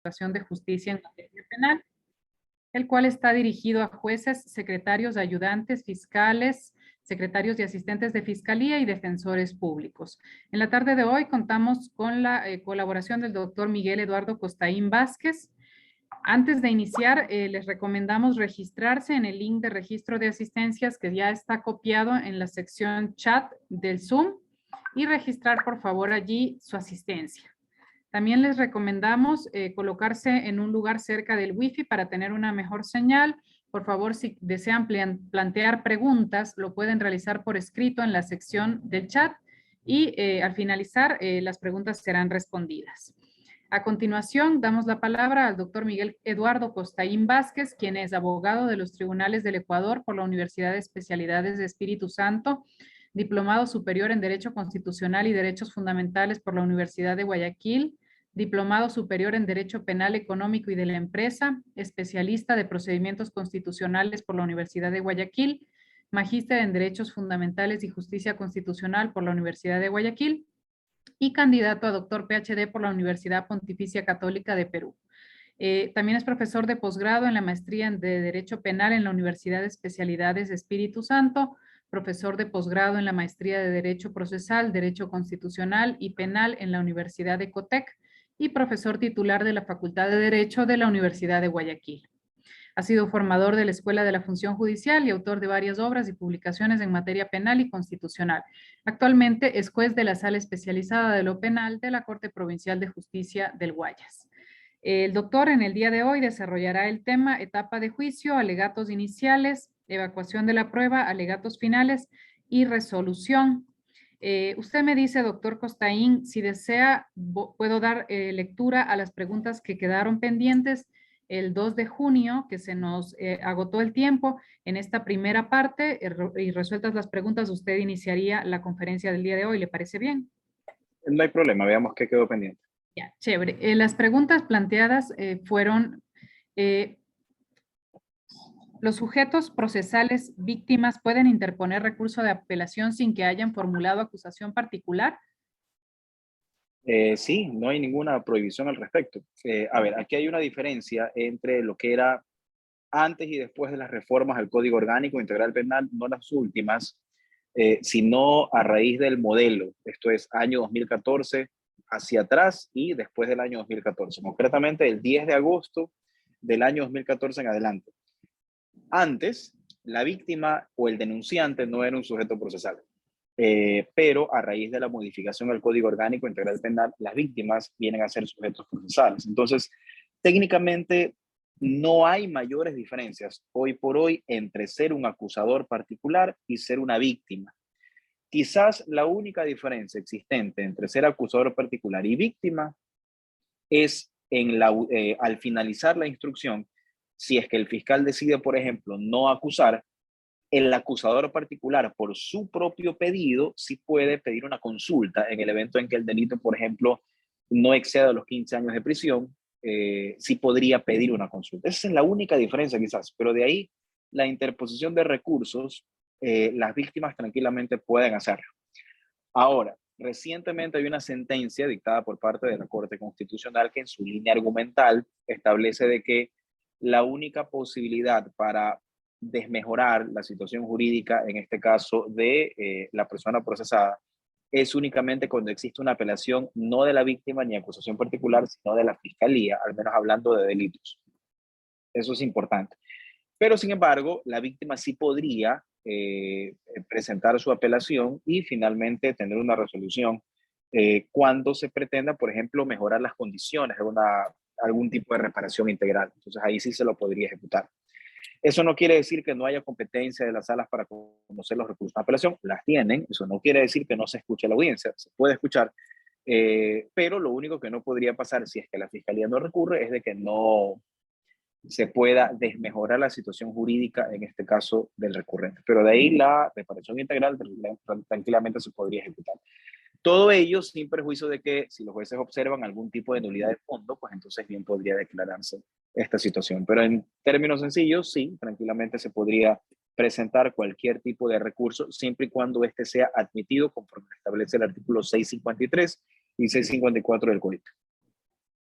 de Justicia en materia penal, el cual está dirigido a jueces, secretarios, ayudantes, fiscales, secretarios y asistentes de fiscalía y defensores públicos. En la tarde de hoy contamos con la colaboración del doctor Miguel Eduardo Costaín Vázquez. Antes de iniciar, les recomendamos registrarse en el link de registro de asistencias que ya está copiado en la sección chat del Zoom y registrar por favor allí su asistencia. También les recomendamos colocarse en un lugar cerca del Wi-Fi para tener una mejor señal. Por favor, si desean plantear preguntas, lo pueden realizar por escrito en la sección del chat y al finalizar las preguntas serán respondidas. A continuación, damos la palabra al doctor Miguel Eduardo Costaín Vázquez, quien es abogado de los Tribunales del Ecuador por la Universidad de Especialidades de Espíritu Santo, diplomado superior en Derecho Constitucional y Derechos Fundamentales por la Universidad de Guayaquil, diplomado superior en Derecho Penal Económico y de la Empresa, especialista de Procedimientos Constitucionales por la Universidad de Guayaquil, magíster en Derechos Fundamentales y Justicia Constitucional por la Universidad de Guayaquil y candidato a doctor PhD por la Universidad Pontificia Católica de Perú. También es profesor de posgrado en la maestría de Derecho Penal en la Universidad de Especialidades de Espíritu Santo, profesor de posgrado en la maestría de Derecho Procesal, Derecho Constitucional y Penal en la Universidad de Cotec y profesor titular de la Facultad de Derecho de la Universidad de Guayaquil. Ha sido formador de la Escuela de la Función Judicial y autor de varias obras y publicaciones en materia penal y constitucional. Actualmente es juez de la Sala Especializada de lo Penal de la Corte Provincial de Justicia del Guayas. El doctor en el día de hoy desarrollará el tema etapa de juicio, alegatos iniciales, evacuación de la prueba, alegatos finales y resolución. Usted me dice, doctor Costaín, si desea, puedo dar lectura a las preguntas que quedaron pendientes el 2 de junio, que se nos agotó el tiempo. En esta primera parte, y resueltas las preguntas, usted iniciaría la conferencia del día de hoy. ¿Le parece bien? No hay problema, veamos qué quedó pendiente. Ya, chévere. Las preguntas planteadas fueron, ¿los sujetos procesales víctimas pueden interponer recurso de apelación sin que hayan formulado acusación particular? Sí, no hay ninguna prohibición al respecto. A ver, aquí hay una diferencia entre lo que era antes y después de las reformas al Código Orgánico Integral Penal, no las últimas, sino a raíz del modelo. Esto es año 2014 hacia atrás y después del año 2014, concretamente el 10 de agosto del año 2014 en adelante. Antes, la víctima o el denunciante no era un sujeto procesal. Pero a raíz de la modificación al Código Orgánico Integral Penal, las víctimas vienen a ser sujetos procesales. Entonces, técnicamente no hay mayores diferencias hoy por hoy entre ser un acusador particular y ser una víctima. Quizás la única diferencia existente entre ser acusador particular y víctima es al finalizar la instrucción, si es que el fiscal decide, por ejemplo, no acusar, el acusador particular, por su propio pedido, sí puede pedir una consulta en el evento en que el delito, por ejemplo, no exceda los 15 años de prisión, sí podría pedir una consulta. Esa es la única diferencia quizás, pero de ahí la interposición de recursos, las víctimas tranquilamente pueden hacerlo. Ahora, recientemente hay una sentencia dictada por parte de la Corte Constitucional que en su línea argumental establece de que la única posibilidad para desmejorar la situación jurídica, en este caso de la persona procesada, es únicamente cuando existe una apelación no de la víctima ni acusación particular, sino de la fiscalía, al menos hablando de delitos. Eso es importante. Pero, sin embargo, la víctima sí podría presentar su apelación y finalmente tener una resolución cuando se pretenda, por ejemplo, mejorar las condiciones de algún tipo de reparación integral. Entonces, ahí sí se lo podría ejecutar. Eso no quiere decir que no haya competencia de las salas para conocer los recursos de apelación, las tienen. Eso no quiere decir que no se escuche la audiencia, se puede escuchar, pero lo único que no podría pasar si es que la fiscalía no recurre es de que no se pueda desmejorar la situación jurídica, en este caso del recurrente. Pero de ahí la reparación integral tranquilamente se podría ejecutar. Todo ello sin perjuicio de que si los jueces observan algún tipo de nulidad de fondo, pues entonces bien podría declararse esta situación. Pero en términos sencillos, sí, tranquilamente se podría presentar cualquier tipo de recurso, siempre y cuando este sea admitido conforme establece el artículo 653 y 654 del Código.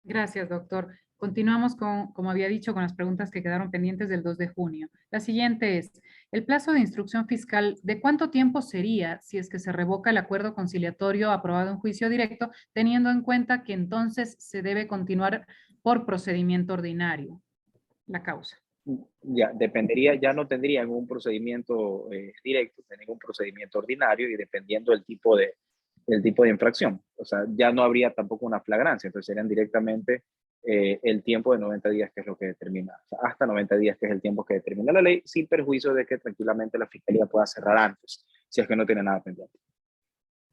Gracias, doctor. Continuamos con, como había dicho, con las preguntas que quedaron pendientes del 2 de junio. La siguiente es, ¿el plazo de instrucción fiscal de cuánto tiempo sería si es que se revoca el acuerdo conciliatorio aprobado en juicio directo, teniendo en cuenta que entonces se debe continuar por procedimiento ordinario la causa? Ya, dependería, ya no tendrían un procedimiento directo, tendrían un procedimiento ordinario y dependiendo el tipo de infracción. O sea, ya no habría tampoco una flagrancia, entonces serían directamente el tiempo de 90 días, que es lo que determina, o sea, hasta 90 días, que es el tiempo que determina la ley, sin perjuicio de que tranquilamente la fiscalía pueda cerrar antes, si es que no tiene nada pendiente.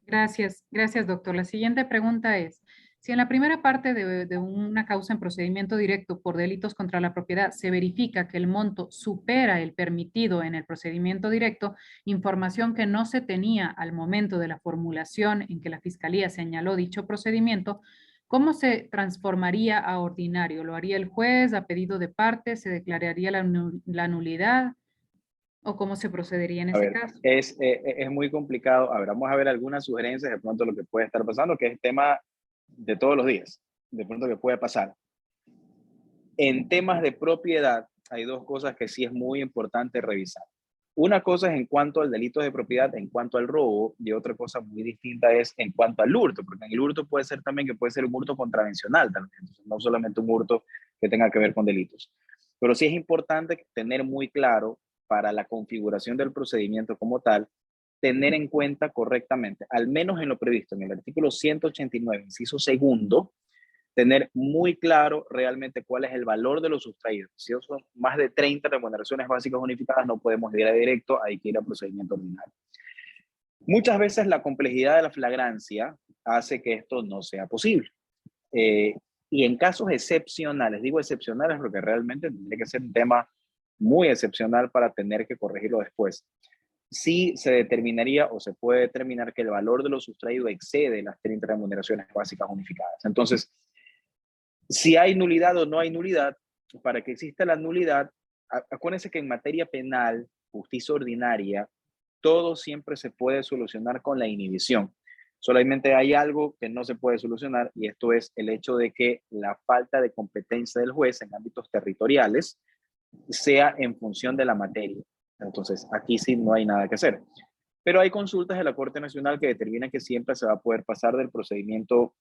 Gracias, gracias, doctor. La siguiente pregunta es, si en la primera parte de una causa en procedimiento directo por delitos contra la propiedad se verifica que el monto supera el permitido en el procedimiento directo, información que no se tenía al momento de la formulación en que la Fiscalía señaló dicho procedimiento, ¿cómo se transformaría a ordinario? ¿Lo haría el juez a pedido de parte? ¿Se declararía la nulidad? ¿O cómo se procedería en A ese ver, caso? es muy complicado. A ver, vamos a ver algunas sugerencias de pronto lo que puede estar pasando, que es tema de todos los días, de pronto que puede pasar. En temas de propiedad, hay dos cosas que sí es muy importante revisar. Una cosa es en cuanto al delito de propiedad, en cuanto al robo, y otra cosa muy distinta es en cuanto al hurto, porque en el hurto puede ser también que puede ser un hurto contravencional también, entonces, no solamente un hurto que tenga que ver con delitos. Pero sí es importante tener muy claro para la configuración del procedimiento como tal, tener en cuenta correctamente, al menos en lo previsto en el artículo 189, inciso segundo, tener muy claro realmente cuál es el valor de los sustraídos. Si son más de 30 remuneraciones básicas unificadas, no podemos ir a directo, hay que ir a procedimiento ordinario. Muchas veces la complejidad de la flagrancia hace que esto no sea posible. Y en casos excepcionales, digo excepcionales porque realmente tendría que ser un tema muy excepcional para tener que corregirlo después. Sí se determinaría o se puede determinar que el valor de lo sustraído excede las 30 remuneraciones básicas unificadas. Entonces, si hay nulidad o no hay nulidad, para que exista la nulidad, acuérdense que en materia penal, justicia ordinaria, todo siempre se puede solucionar con la inhibición. Solamente hay algo que no se puede solucionar y esto es el hecho de que la falta de competencia del juez en ámbitos territoriales sea en función de la materia. Entonces, aquí sí no hay nada que hacer. Pero hay consultas de la Corte Nacional que determinan que siempre se va a poder pasar del procedimiento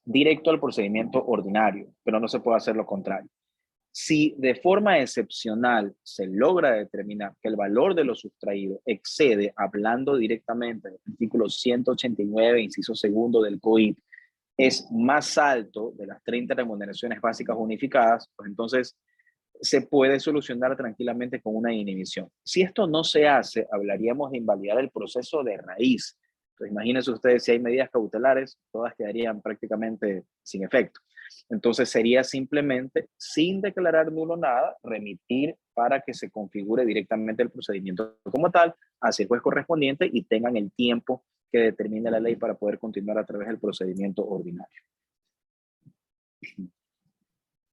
directo al procedimiento ordinario, pero no se puede hacer lo contrario. Si de forma excepcional se logra determinar que el valor de lo sustraído excede, hablando directamente del artículo 189, inciso segundo del COIP, es más alto de las 30 remuneraciones básicas unificadas, pues entonces se puede solucionar tranquilamente con una inhibición. Si esto no se hace, hablaríamos de invalidar el proceso de raíz. Entonces, imagínense ustedes si hay medidas cautelares, todas quedarían prácticamente sin efecto. Entonces, sería simplemente, sin declarar nulo nada, remitir para que se configure directamente el procedimiento como tal, hacia el juez correspondiente y tengan el tiempo que determine la ley para poder continuar a través del procedimiento ordinario.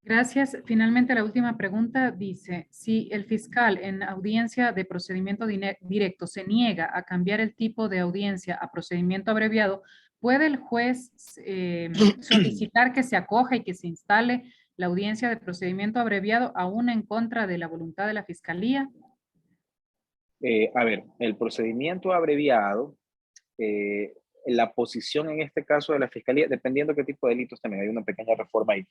Gracias. Finalmente, la última pregunta dice, si el fiscal en audiencia de procedimiento directo se niega a cambiar el tipo de audiencia a procedimiento abreviado, ¿puede el juez solicitar que se acoja y que se instale la audiencia de procedimiento abreviado aún en contra de la voluntad de la fiscalía? A ver, el procedimiento abreviado, eh, la posición en este caso de la fiscalía, dependiendo qué tipo de delitos también hay una pequeña reforma ahí,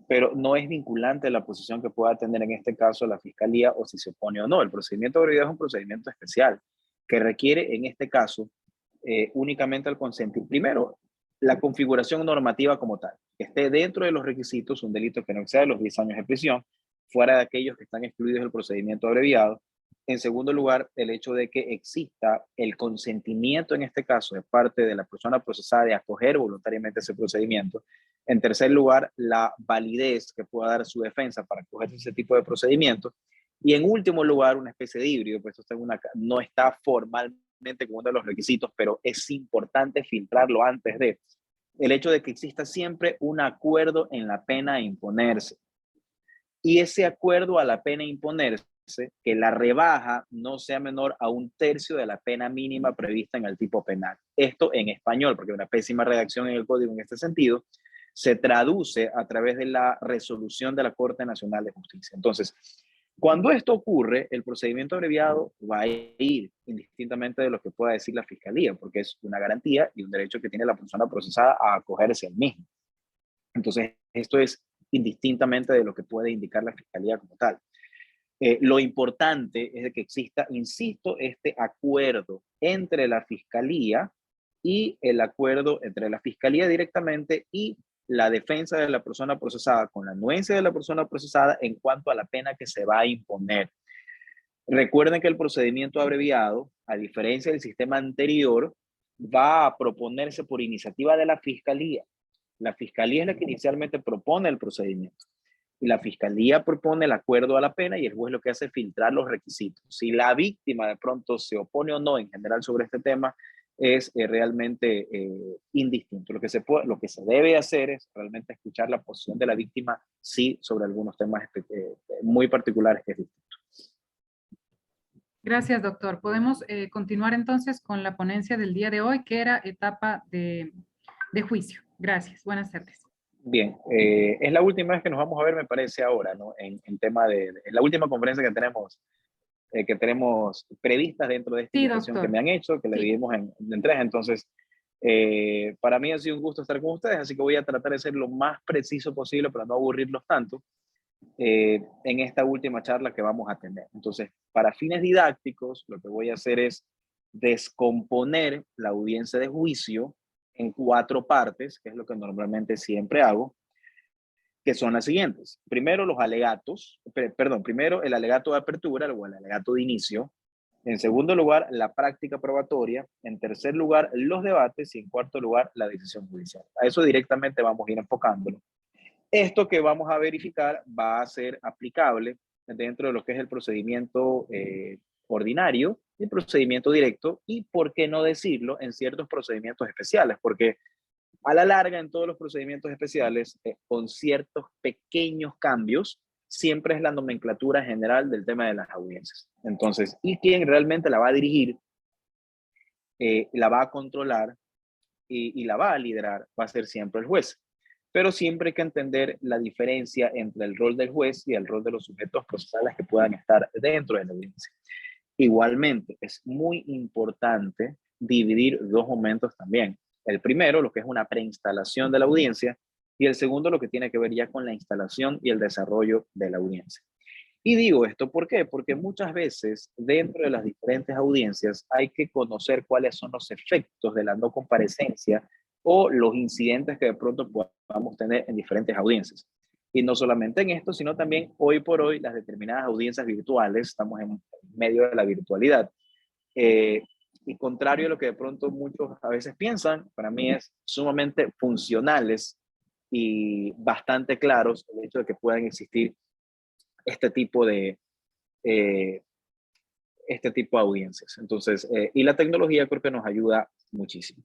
pero no es vinculante la posición que pueda tener en este caso la fiscalía o si se opone o no. El procedimiento abreviado es un procedimiento especial que requiere en este caso únicamente el consentir. Primero, la configuración normativa como tal, que esté dentro de los requisitos un delito que no exceda los 10 años de prisión, fuera de aquellos que están excluidos del procedimiento abreviado. En segundo lugar, el hecho de que exista el consentimiento, en este caso, de parte de la persona procesada de acoger voluntariamente ese procedimiento. En tercer lugar, la validez que pueda dar su defensa para acoger ese tipo de procedimiento. Y en último lugar, una especie de híbrido, pues esto no está formalmente como uno de los requisitos, pero es importante filtrarlo antes de el hecho de que exista siempre un acuerdo en la pena a imponerse. Y ese acuerdo a la pena a imponerse, que la rebaja no sea menor a 1/3 de la pena mínima prevista en el tipo penal. Esto en español, porque hay una pésima redacción en el código en este sentido, se traduce a través de la resolución de la Corte Nacional de Justicia. Entonces, cuando esto ocurre, el procedimiento abreviado va a ir indistintamente de lo que pueda decir la Fiscalía, porque es una garantía y un derecho que tiene la persona procesada a acogerse al mismo. Entonces, esto es indistintamente de lo que puede indicar la Fiscalía como tal. Lo importante es de que exista, insisto, este acuerdo entre la Fiscalía y el acuerdo entre la Fiscalía directamente y la defensa de la persona procesada con la anuencia de la persona procesada en cuanto a la pena que se va a imponer. Recuerden que el procedimiento abreviado, a diferencia del sistema anterior, va a proponerse por iniciativa de la Fiscalía. La Fiscalía es la que inicialmente propone el procedimiento. Y la Fiscalía propone el acuerdo a la pena y el juez lo que hace es filtrar los requisitos. Si la víctima de pronto se opone o no en general sobre este tema es realmente indistinto. Lo que se debe hacer es realmente escuchar la posición de la víctima, sí, sobre algunos temas muy particulares que es distinto. Gracias, doctor. Podemos continuar entonces con la ponencia del día de hoy, que era etapa de juicio. Gracias. Buenas tardes. Bien, es la última vez que nos vamos a ver, me parece ahora, ¿no? En tema en la última conferencia que tenemos previstas dentro de esta invitación que me han hecho, que le dividimos en tres. Entonces, para mí ha sido un gusto estar con ustedes, así que voy a tratar de ser lo más preciso posible para no aburrirlos tanto en esta última charla que vamos a tener. Entonces, para fines didácticos, lo que voy a hacer es descomponer la audiencia de juicio en 4 partes, que es lo que normalmente siempre hago, que son las siguientes. Primero, los alegatos, primero el alegato de apertura o el alegato de inicio. En segundo lugar, la práctica probatoria. En tercer lugar, los debates. Y en cuarto lugar, la decisión judicial. A eso directamente vamos a ir enfocándolo. Esto que vamos a verificar va a ser aplicable dentro de lo que es el procedimiento ordinario, el procedimiento directo y, por qué no decirlo, en ciertos procedimientos especiales, porque a la larga en todos los procedimientos especiales, con ciertos pequeños cambios, siempre es la nomenclatura general del tema de las audiencias. Entonces, y quien realmente la va a dirigir, la va a controlar y la va a liderar va a ser siempre el juez. Pero siempre hay que entender la diferencia entre el rol del juez y el rol de los sujetos procesales que puedan estar dentro de la audiencia. Igualmente, es muy importante dividir 2 momentos también. El primero, lo que es una preinstalación de la audiencia, y el segundo, lo que tiene que ver ya con la instalación y el desarrollo de la audiencia. Y digo esto, ¿por qué? Porque muchas veces dentro de las diferentes audiencias hay que conocer cuáles son los efectos de la no comparecencia o los incidentes que de pronto podamos tener en diferentes audiencias. Y no solamente en esto, sino también hoy por hoy las determinadas audiencias virtuales, estamos en medio de la virtualidad. Y contrario a lo que de pronto muchos a veces piensan, para mí es sumamente funcionales y bastante claros el hecho de que puedan existir este tipo de audiencias. Entonces, y la tecnología creo que nos ayuda muchísimo.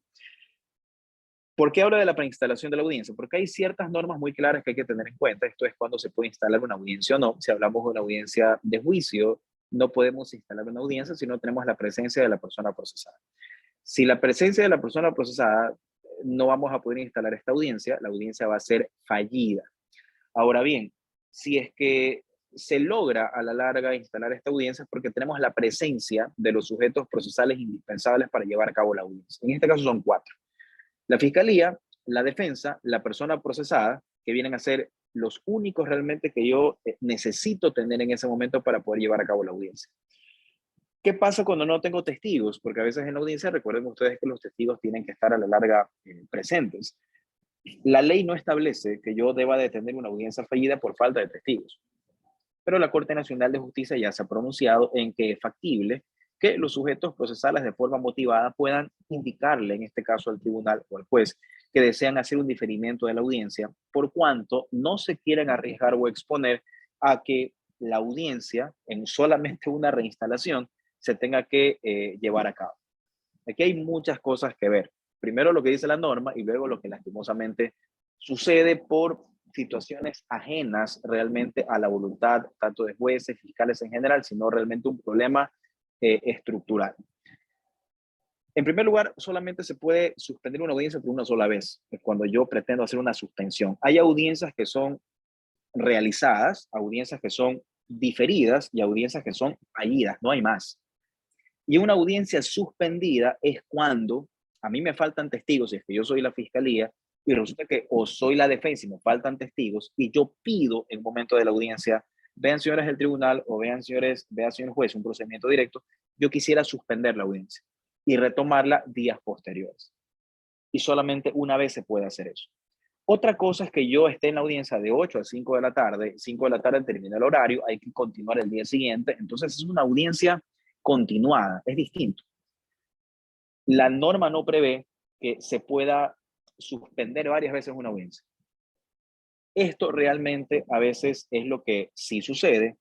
¿Por qué hablo de la preinstalación de la audiencia? Porque hay ciertas normas muy claras que hay que tener en cuenta. Esto es cuando se puede instalar una audiencia o no. Si hablamos de una audiencia de juicio, no podemos instalar una audiencia si no tenemos la presencia de la persona procesada. Si la presencia de la persona procesada no vamos a poder instalar esta audiencia, la audiencia va a ser fallida. Ahora bien, si es que se logra a la larga instalar esta audiencia es porque tenemos la presencia de los sujetos procesales indispensables para llevar a cabo la audiencia. En este caso son 4. La fiscalía, la defensa, la persona procesada, que vienen a ser los únicos realmente que yo necesito tener en ese momento para poder llevar a cabo la audiencia. ¿Qué pasa cuando no tengo testigos? Porque a veces en la audiencia, recuerden ustedes que los testigos tienen que estar a la larga presentes. La ley no establece que yo deba de tener una audiencia fallida por falta de testigos. Pero la Corte Nacional de Justicia ya se ha pronunciado en que es factible que los sujetos procesales de forma motivada puedan indicarle, en este caso al tribunal o al juez, que desean hacer un diferimiento de la audiencia, por cuanto no se quieren arriesgar o exponer a que la audiencia, en solamente una reinstalación, se tenga que llevar a cabo. Aquí hay muchas cosas que ver. Primero lo que dice la norma y luego lo que lastimosamente sucede por situaciones ajenas realmente a la voluntad tanto de jueces, fiscales en general, sino realmente un problema estructural. En primer lugar, solamente se puede suspender una audiencia por una sola vez, es cuando yo pretendo hacer una suspensión. Hay audiencias que son realizadas, audiencias que son diferidas y audiencias que son fallidas, no hay más. Y una audiencia suspendida es cuando a mí me faltan testigos, si es que yo soy la fiscalía, y resulta que o soy la defensa y me faltan testigos, y yo pido en un momento de la audiencia, vean señores del tribunal o vean señor juez, un procedimiento directo, yo quisiera suspender la audiencia y retomarla días posteriores. Y solamente una vez se puede hacer eso. Otra cosa es que yo esté en la audiencia de 8 a 5 de la tarde, 5 de la tarde termina el horario, hay que continuar el día siguiente, entonces es una audiencia continuada, es distinto. La norma no prevé que se pueda suspender varias veces una audiencia. Esto realmente a veces es lo que sí sucede.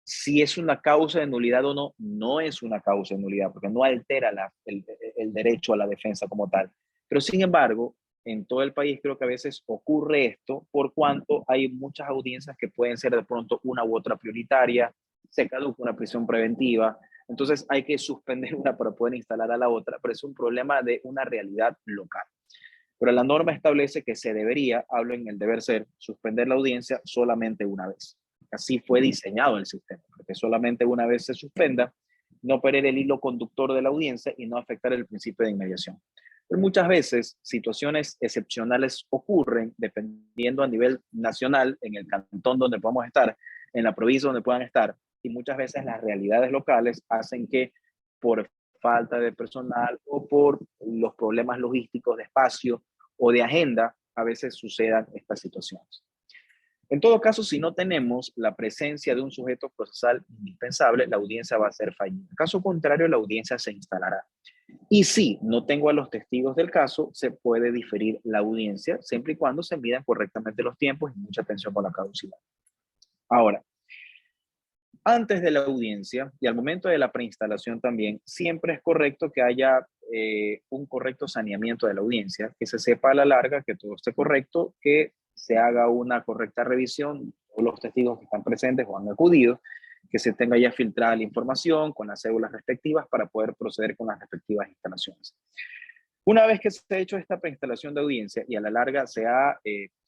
Si es una causa de nulidad o no, no es una causa de nulidad, porque no altera el derecho a la defensa como tal. Pero sin embargo, en todo el país creo que a veces ocurre esto, por cuanto hay muchas audiencias que pueden ser de pronto una u otra prioritaria, se caduca una prisión preventiva, entonces hay que suspender una para poder instalar a la otra, pero es un problema de una realidad local. Pero la norma establece que se debería, hablo en el deber ser, suspender la audiencia solamente una vez. Así fue diseñado el sistema, porque solamente una vez se suspenda, no perder el hilo conductor de la audiencia y no afectar el principio de inmediación. Pero muchas veces situaciones excepcionales ocurren dependiendo a nivel nacional, en el cantón donde podamos estar, en la provincia donde puedan estar, y muchas veces las realidades locales hacen que por falta de personal o por los problemas logísticos de espacio o de agenda, a veces sucedan estas situaciones. En todo caso, si no tenemos la presencia de un sujeto procesal indispensable, la audiencia va a ser fallida. En caso contrario, la audiencia se instalará. Y si no tengo a los testigos del caso, se puede diferir la audiencia, siempre y cuando se midan correctamente los tiempos y mucha atención con la caducidad. Ahora, antes de la audiencia y al momento de la preinstalación también, siempre es correcto que haya un correcto saneamiento de la audiencia, que se sepa a la larga que todo esté correcto, que se haga una correcta revisión de todos los testigos que están presentes o han acudido, que se tenga ya filtrada la información con las cédulas respectivas para poder proceder con las respectivas instalaciones. Una vez que se ha hecho esta preinstalación de audiencia y a la larga se ha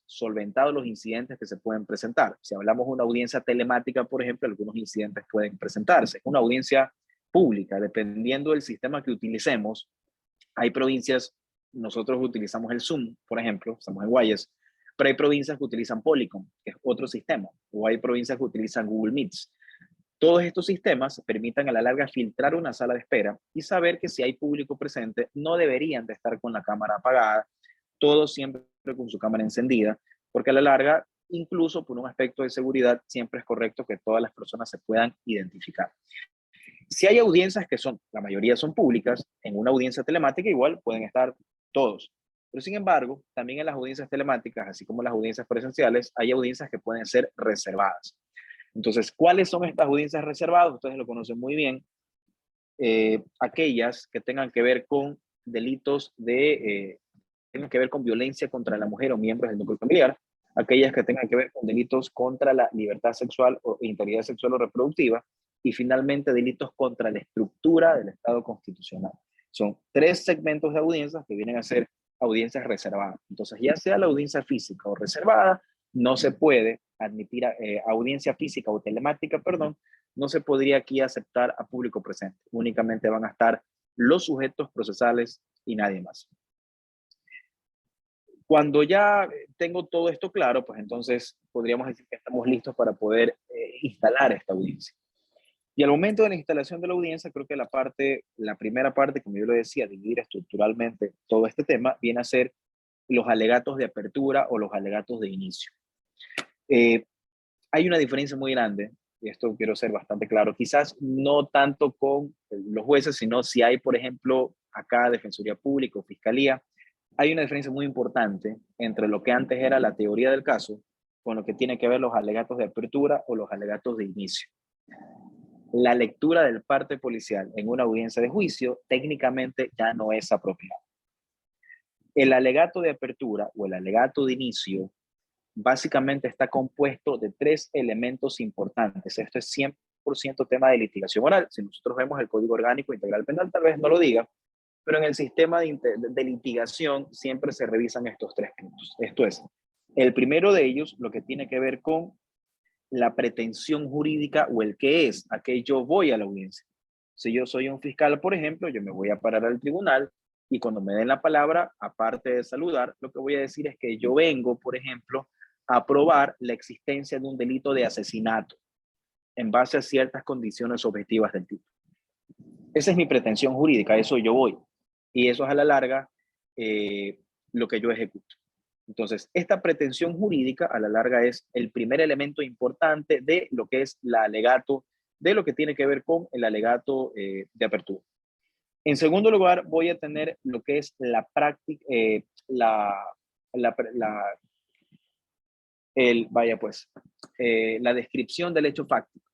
solventado los incidentes que se pueden presentar. Si hablamos de una audiencia telemática, por ejemplo, algunos incidentes pueden presentarse. Una audiencia pública, dependiendo del sistema que utilicemos, hay provincias, nosotros utilizamos el Zoom, por ejemplo, estamos en Guayas, pero hay provincias que utilizan Polycom, que es otro sistema, o hay provincias que utilizan Google Meets. Todos estos sistemas permitan a la larga filtrar una sala de espera y saber que si hay público presente, no deberían de estar con la cámara apagada, todos siempre con su cámara encendida, porque a la larga, incluso por un aspecto de seguridad, siempre es correcto que todas las personas se puedan identificar. Si hay audiencias que son, la mayoría son públicas, en una audiencia telemática igual pueden estar todos. Pero sin embargo, también en las audiencias telemáticas, así como las audiencias presenciales, hay audiencias que pueden ser reservadas. Entonces, ¿cuáles son estas audiencias reservadas? Ustedes lo conocen muy bien. Aquellas que tengan que ver con delitos tengan que ver con violencia contra la mujer o miembros del núcleo familiar, aquellas que tengan que ver con delitos contra la libertad sexual o integridad sexual o reproductiva, y finalmente delitos contra la estructura del Estado constitucional. Son 3 segmentos de audiencias que vienen a ser audiencias reservadas. Entonces, ya sea la audiencia física o reservada, no se puede admitir audiencia física o telemática, perdón, no se podría aquí aceptar a público presente. Únicamente van a estar los sujetos procesales y nadie más. Cuando ya tengo todo esto claro, pues entonces podríamos decir que estamos listos para poder instalar esta audiencia. Y al momento de la instalación de la audiencia, creo que la primera parte, como yo lo decía, dividir estructuralmente todo este tema, viene a ser los alegatos de apertura o los alegatos de inicio. Hay una diferencia muy grande, y esto quiero ser bastante claro, quizás no tanto con los jueces, sino si hay, por ejemplo, acá Defensoría Pública o Fiscalía, hay una diferencia muy importante entre lo que antes era la teoría del caso con lo que tiene que ver los alegatos de apertura o los alegatos de inicio. La lectura del parte policial en una audiencia de juicio técnicamente ya no es apropiada. El alegato de apertura o el alegato de inicio básicamente está compuesto de 3 elementos importantes. Esto es 100% tema de litigación oral. Si nosotros vemos el Código Orgánico Integral Penal, tal vez no lo diga, pero en el sistema de litigación siempre se revisan estos 3 puntos. Esto es, el primero de ellos, lo que tiene que ver con la pretensión jurídica o el qué es, a qué yo voy a la audiencia. Si yo soy un fiscal, por ejemplo, yo me voy a parar al tribunal y cuando me den la palabra, aparte de saludar, lo que voy a decir es que yo vengo, por ejemplo, a probar la existencia de un delito de asesinato en base a ciertas condiciones objetivas del tipo. Esa es mi pretensión jurídica, a eso yo voy. Y eso es a la larga lo que yo ejecuto. Entonces, esta pretensión jurídica a la larga es el primer elemento importante de lo que es la alegato, de lo que tiene que ver con el alegato de apertura. En segundo lugar, voy a tener lo que es la práctica, la descripción del hecho fáctico,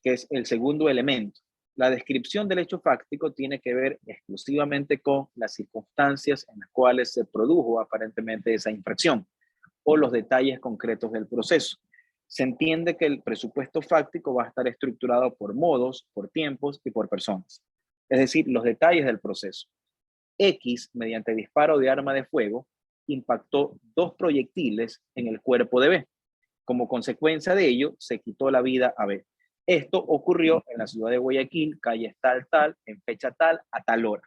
que es el segundo elemento. La descripción del hecho fáctico tiene que ver exclusivamente con las circunstancias en las cuales se produjo aparentemente esa infracción o los detalles concretos del proceso. Se entiende que el presupuesto fáctico va a estar estructurado por modos, por tiempos y por personas. Es decir, los detalles del proceso. X, mediante disparo de arma de fuego, impactó 2 proyectiles en el cuerpo de B. Como consecuencia de ello, se quitó la vida a B. Esto ocurrió en la ciudad de Guayaquil, calle tal, en fecha tal, a tal hora.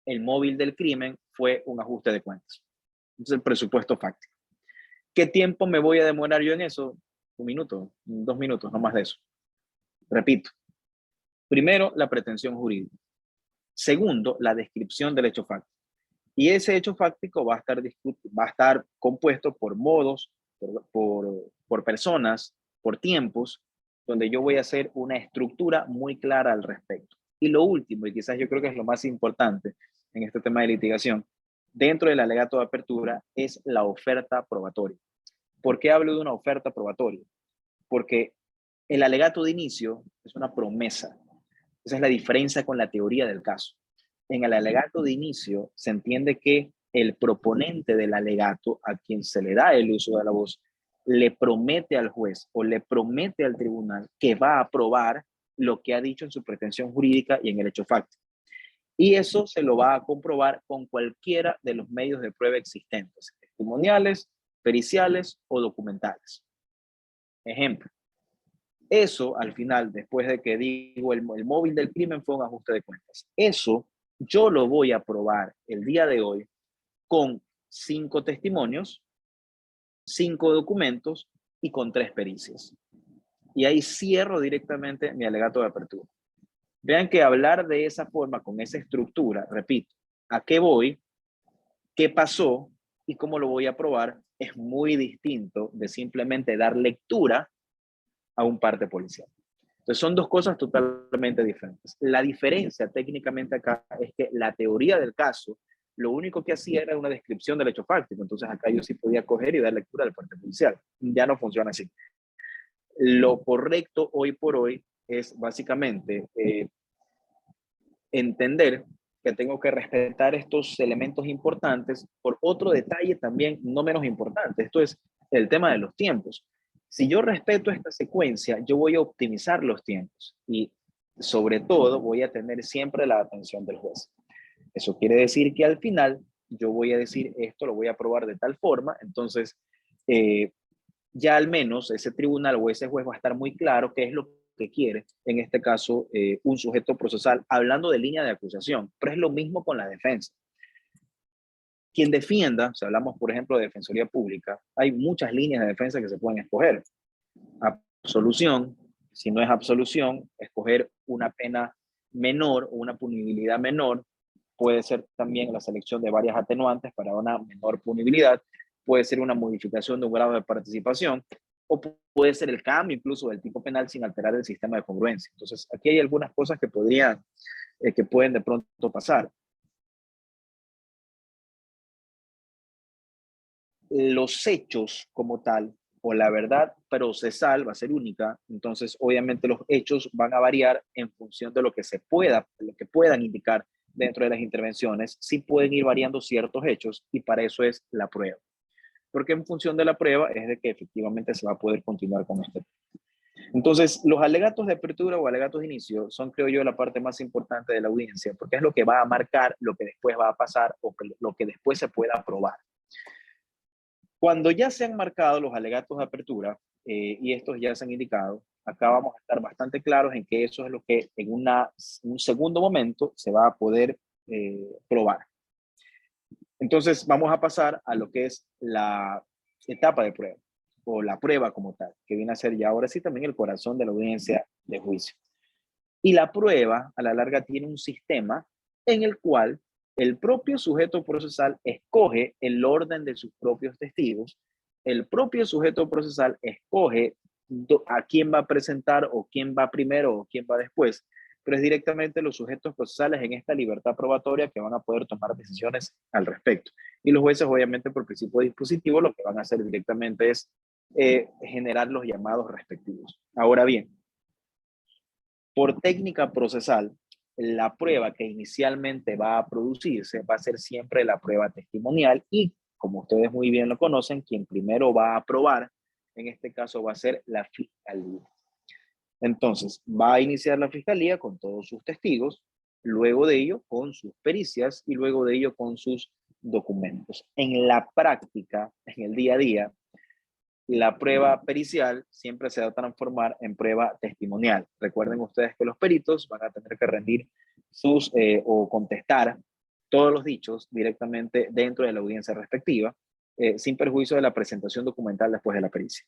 El móvil del crimen fue un ajuste de cuentas. Entonces, el presupuesto fáctico. ¿Qué tiempo me voy a demorar yo en eso? 1 minuto, 2 minutos, no más de eso. Repito. Primero, la pretensión jurídica. Segundo, la descripción del hecho fáctico. Y ese hecho fáctico va a estar compuesto por modos, por personas, por tiempos, donde yo voy a hacer una estructura muy clara al respecto. Y lo último, y quizás yo creo que es lo más importante en este tema de litigación, dentro del alegato de apertura, es la oferta probatoria. ¿Por qué hablo de una oferta probatoria? Porque el alegato de inicio es una promesa. Esa es la diferencia con la teoría del caso. En el alegato de inicio se entiende que el proponente del alegato, a quien se le da el uso de la voz, le promete al juez o le promete al tribunal que va a aprobar lo que ha dicho en su pretensión jurídica y en el hecho fáctico. Y eso se lo va a comprobar con cualquiera de los medios de prueba existentes, testimoniales, periciales o documentales. Ejemplo, eso al final, después de que digo el móvil del crimen fue un ajuste de cuentas, eso yo lo voy a probar el día de hoy con 5 testimonios, 5 documentos y con 3 pericias. Y ahí cierro directamente mi alegato de apertura. Vean que hablar de esa forma, con esa estructura, repito, a qué voy, qué pasó y cómo lo voy a probar, es muy distinto de simplemente dar lectura a un parte policial. Entonces son 2 cosas totalmente diferentes. La diferencia técnicamente acá es que la teoría del caso, lo único que hacía era una descripción del hecho fáctico. Entonces acá yo sí podía coger y dar lectura al parte policial. Ya no funciona así. Lo correcto hoy por hoy es básicamente entender que tengo que respetar estos elementos importantes por otro detalle también no menos importante. Esto es el tema de los tiempos. Si yo respeto esta secuencia, yo voy a optimizar los tiempos y sobre todo voy a tener siempre la atención del juez. Eso quiere decir que al final yo voy a decir esto lo voy a aprobar de tal forma, entonces ya al menos ese tribunal o ese juez va a estar muy claro qué es lo que quiere, en este caso un sujeto procesal, hablando de línea de acusación, pero es lo mismo con la defensa. Quien defienda, si hablamos por ejemplo de defensoría pública, hay muchas líneas de defensa que se pueden escoger. Absolución, si no es absolución, escoger una pena menor o una punibilidad menor, puede ser también la selección de varias atenuantes para una menor punibilidad, puede ser una modificación de un grado de participación, o puede ser el cambio incluso del tipo penal sin alterar el sistema de congruencia. Entonces, aquí hay algunas cosas que que pueden de pronto pasar. Los hechos como tal, o la verdad procesal va a ser única, entonces obviamente los hechos van a variar en función de lo que lo que puedan indicar dentro de las intervenciones, sí pueden ir variando ciertos hechos y para eso es la prueba. Porque en función de la prueba es de que efectivamente se va a poder continuar con este. Entonces, los alegatos de apertura o alegatos de inicio son, creo yo, la parte más importante de la audiencia, porque es lo que va a marcar lo que después va a pasar o lo que después se pueda probar. Cuando ya se han marcado los alegatos de apertura y estos ya se han indicado, acá vamos a estar bastante claros en que eso es lo que en un segundo momento se va a poder probar. Entonces, vamos a pasar a lo que es la etapa de prueba o la prueba como tal, que viene a ser ya ahora sí también el corazón de la audiencia de juicio. Y la prueba, a la larga, tiene un sistema en el cual el propio sujeto procesal escoge el orden de sus propios testigos, el propio sujeto procesal escoge a quién va a presentar o quién va primero o quién va después, pero es directamente los sujetos procesales en esta libertad probatoria que van a poder tomar decisiones al respecto. Y los jueces, obviamente, por principio dispositivo, lo que van a hacer directamente es generar los llamados respectivos. Ahora bien, por técnica procesal, la prueba que inicialmente va a producirse va a ser siempre la prueba testimonial y, como ustedes muy bien lo conocen, quien primero va a probar, en este caso va a ser la fiscalía. Entonces, va a iniciar la fiscalía con todos sus testigos, luego de ello con sus pericias y luego de ello con sus documentos. En la práctica, en el día a día, la prueba pericial siempre se va a transformar en prueba testimonial. Recuerden ustedes que los peritos van a tener que rendir sus o contestar todos los dichos directamente dentro de la audiencia respectiva, sin perjuicio de la presentación documental después de la pericia.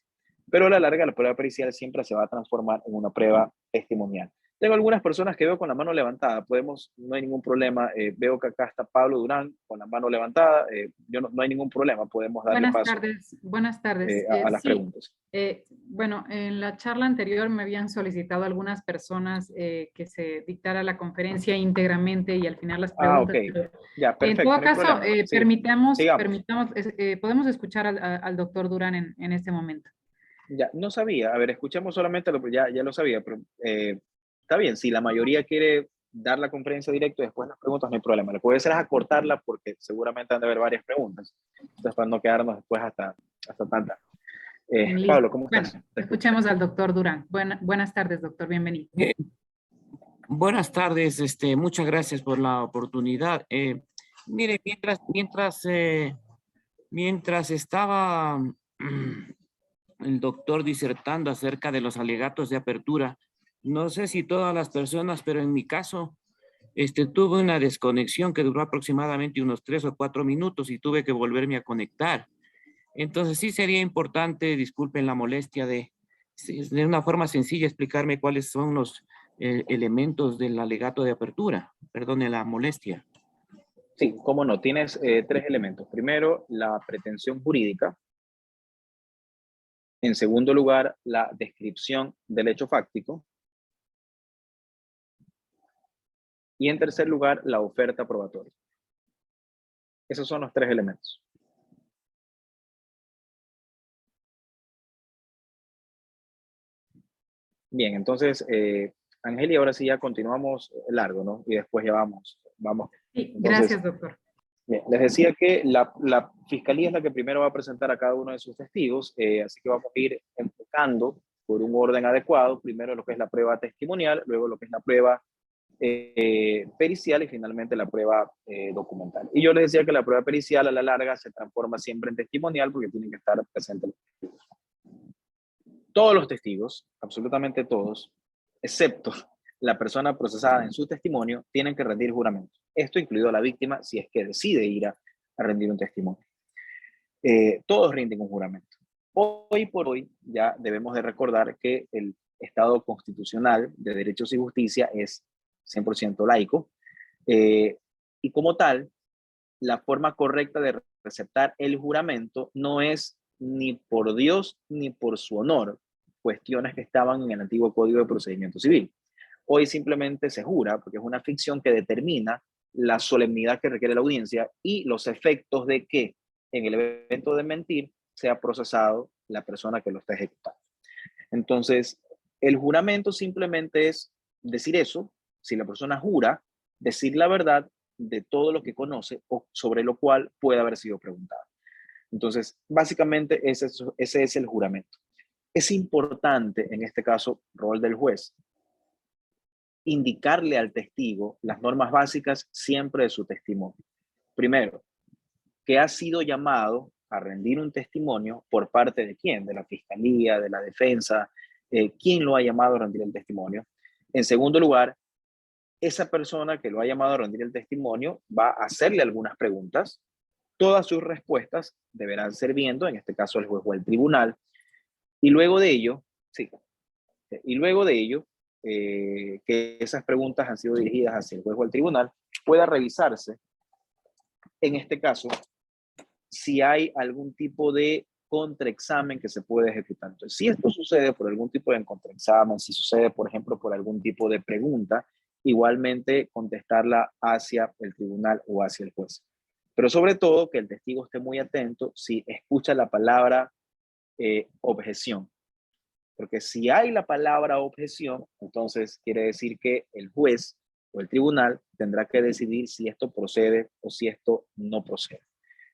Pero a la larga, la prueba pericial siempre se va a transformar en una prueba testimonial. Tengo algunas personas que veo con la mano levantada, no hay ningún problema. Veo que acá está Pablo Durán con la mano levantada. No hay ningún problema, podemos darle paso Buenas tardes. a las Sí, preguntas. bueno, en la charla anterior me habían solicitado algunas personas que se dictara la conferencia íntegramente y al final las preguntas. Ok. Ya, En perfecto, todo no hay caso, problema. Sigamos. podemos escuchar al doctor Durán en este momento. Ya, no sabía. A ver, escuchamos solamente ya lo sabía, pero está bien. Si la mayoría quiere dar la conferencia directa y después las preguntas, no hay problema. Lo que puede hacer es acortarla porque seguramente han de haber varias preguntas. Entonces, para no quedarnos después hasta tanta. Listo. Pablo, ¿cómo Bueno, estás? escuchemos al doctor Durán. Buenas tardes, doctor. Bienvenido. Buenas tardes, muchas gracias por la oportunidad. Mire, mientras estaba el doctor disertando acerca de los alegatos de apertura, no sé si todas las personas, pero en mi caso, tuve una desconexión que duró aproximadamente unos 3 o 4 minutos y tuve que volverme a conectar. Entonces sí sería importante, disculpen la molestia, de una forma sencilla explicarme cuáles son los elementos del alegato de apertura. Perdone la molestia. Sí, cómo no. Tienes 3 elementos. Primero, la pretensión jurídica. En segundo lugar, la descripción del hecho fáctico. Y en tercer lugar, la oferta probatoria. Esos son los 3 elementos. Bien, entonces, Angeli, ahora sí ya continuamos largo, ¿no? Y después ya vamos. Sí, Entonces, gracias, doctor. Bien, les decía que la fiscalía es la que primero va a presentar a cada uno de sus testigos, así que vamos a ir enfocando por un orden adecuado, primero lo que es la prueba testimonial, luego lo que es la prueba pericial y finalmente la prueba documental. Y yo les decía que la prueba pericial a la larga se transforma siempre en testimonial porque tienen que estar presentes los testigos. Todos los testigos, absolutamente todos, excepto la persona procesada en su testimonio, tienen que rendir juramento. Esto incluido la víctima si es que decide ir a rendir un testimonio. Todos rinden un juramento. Hoy por hoy ya debemos de recordar que el Estado constitucional de derechos y justicia es 100% laico y como tal, la forma correcta de receptar el juramento no es ni por Dios ni por su honor, cuestiones que estaban en el antiguo Código de Procedimiento Civil. Hoy simplemente se jura porque es una ficción que determina la solemnidad que requiere la audiencia y los efectos de que en el evento de mentir sea procesado la persona que lo está ejecutando. Entonces, el juramento simplemente es decir eso, si la persona jura, decir la verdad de todo lo que conoce o sobre lo cual puede haber sido preguntado. Entonces, básicamente ese es el juramento. Es importante, en este caso, rol del juez, indicarle al testigo las normas básicas siempre de su testimonio. Primero, que ha sido llamado a rendir un testimonio por parte de quién, de la fiscalía, de la defensa, quién lo ha llamado a rendir el testimonio. En segundo lugar, esa persona que lo ha llamado a rendir el testimonio va a hacerle algunas preguntas. Todas sus respuestas deberán ser viendo, en este caso el juez o el tribunal, y luego de ello, sí, y luego de ello, que esas preguntas han sido dirigidas hacia el juez o el tribunal, pueda revisarse, en este caso, si hay algún tipo de contraexamen que se puede ejecutar. Entonces, si esto sucede por algún tipo de contraexamen, si sucede, por ejemplo, por algún tipo de pregunta, igualmente contestarla hacia el tribunal o hacia el juez. Pero sobre todo que el testigo esté muy atento si escucha la palabra objeción. Porque si hay la palabra objeción, entonces quiere decir que el juez o el tribunal tendrá que decidir si esto procede o si esto no procede,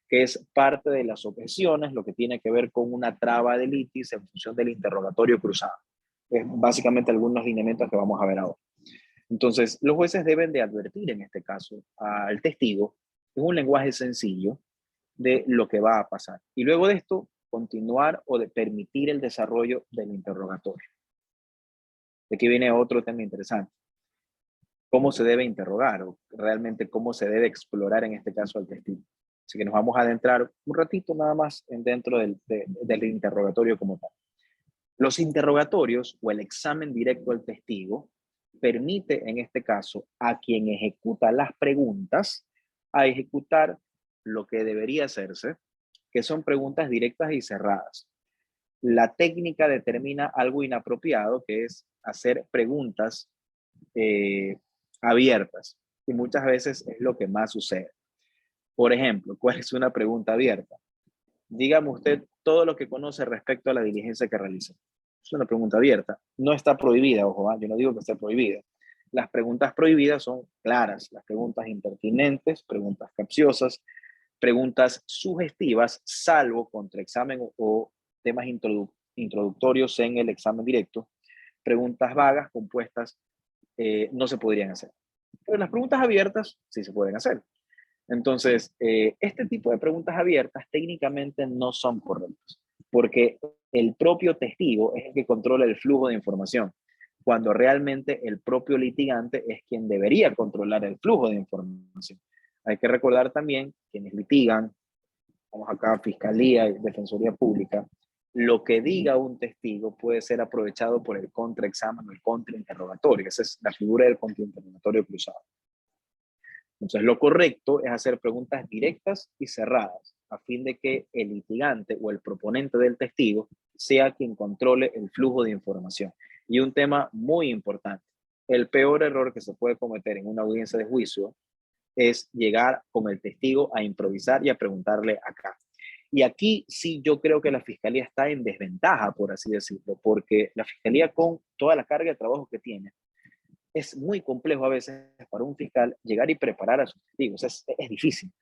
que es parte de las objeciones, lo que tiene que ver con una traba de litis en función del interrogatorio cruzado. Es básicamente algunos lineamientos que vamos a ver ahora. Entonces, los jueces deben de advertir en este caso al testigo en un lenguaje sencillo de lo que va a pasar. Y luego de esto, continuar o de permitir el desarrollo del interrogatorio. De aquí viene otro tema interesante. ¿Cómo se debe interrogar o realmente cómo se debe explorar en este caso al testigo? Así que nos vamos a adentrar un ratito nada más dentro del interrogatorio como tal. Los interrogatorios o el examen directo al testigo permite en este caso a quien ejecuta las preguntas a ejecutar lo que debería hacerse, que son preguntas directas y cerradas. La técnica determina algo inapropiado, que es hacer preguntas abiertas, y muchas veces es lo que más sucede. Por ejemplo, ¿cuál es una pregunta abierta? Dígame usted todo lo que conoce respecto a la diligencia que realiza. Es una pregunta abierta. No está prohibida, ojo, yo no digo que esté prohibida. Las preguntas prohibidas son claras, las preguntas impertinentes, preguntas capciosas, preguntas sugestivas, salvo contraexamen o temas introductorios en el examen directo. Preguntas vagas, compuestas, no se podrían hacer. Pero las preguntas abiertas sí se pueden hacer. Entonces, este tipo de preguntas abiertas técnicamente no son correctas, porque el propio testigo es el que controla el flujo de información, cuando realmente el propio litigante es quien debería controlar el flujo de información. Hay que recordar también quienes litigan, vamos acá, Fiscalía y Defensoría Pública, lo que diga un testigo puede ser aprovechado por el contraexamen o el contrainterrogatorio. Esa es la figura del contrainterrogatorio cruzado. Entonces, lo correcto es hacer preguntas directas y cerradas, a fin de que el litigante o el proponente del testigo sea quien controle el flujo de información. Y un tema muy importante, el peor error que se puede cometer en una audiencia de juicio es llegar con el testigo a improvisar y a preguntarle acá. Y aquí sí yo creo que la fiscalía está en desventaja, por así decirlo, porque la fiscalía, con toda la carga de trabajo que tiene, es muy complejo a veces para un fiscal llegar y preparar a sus testigos. Es difícil.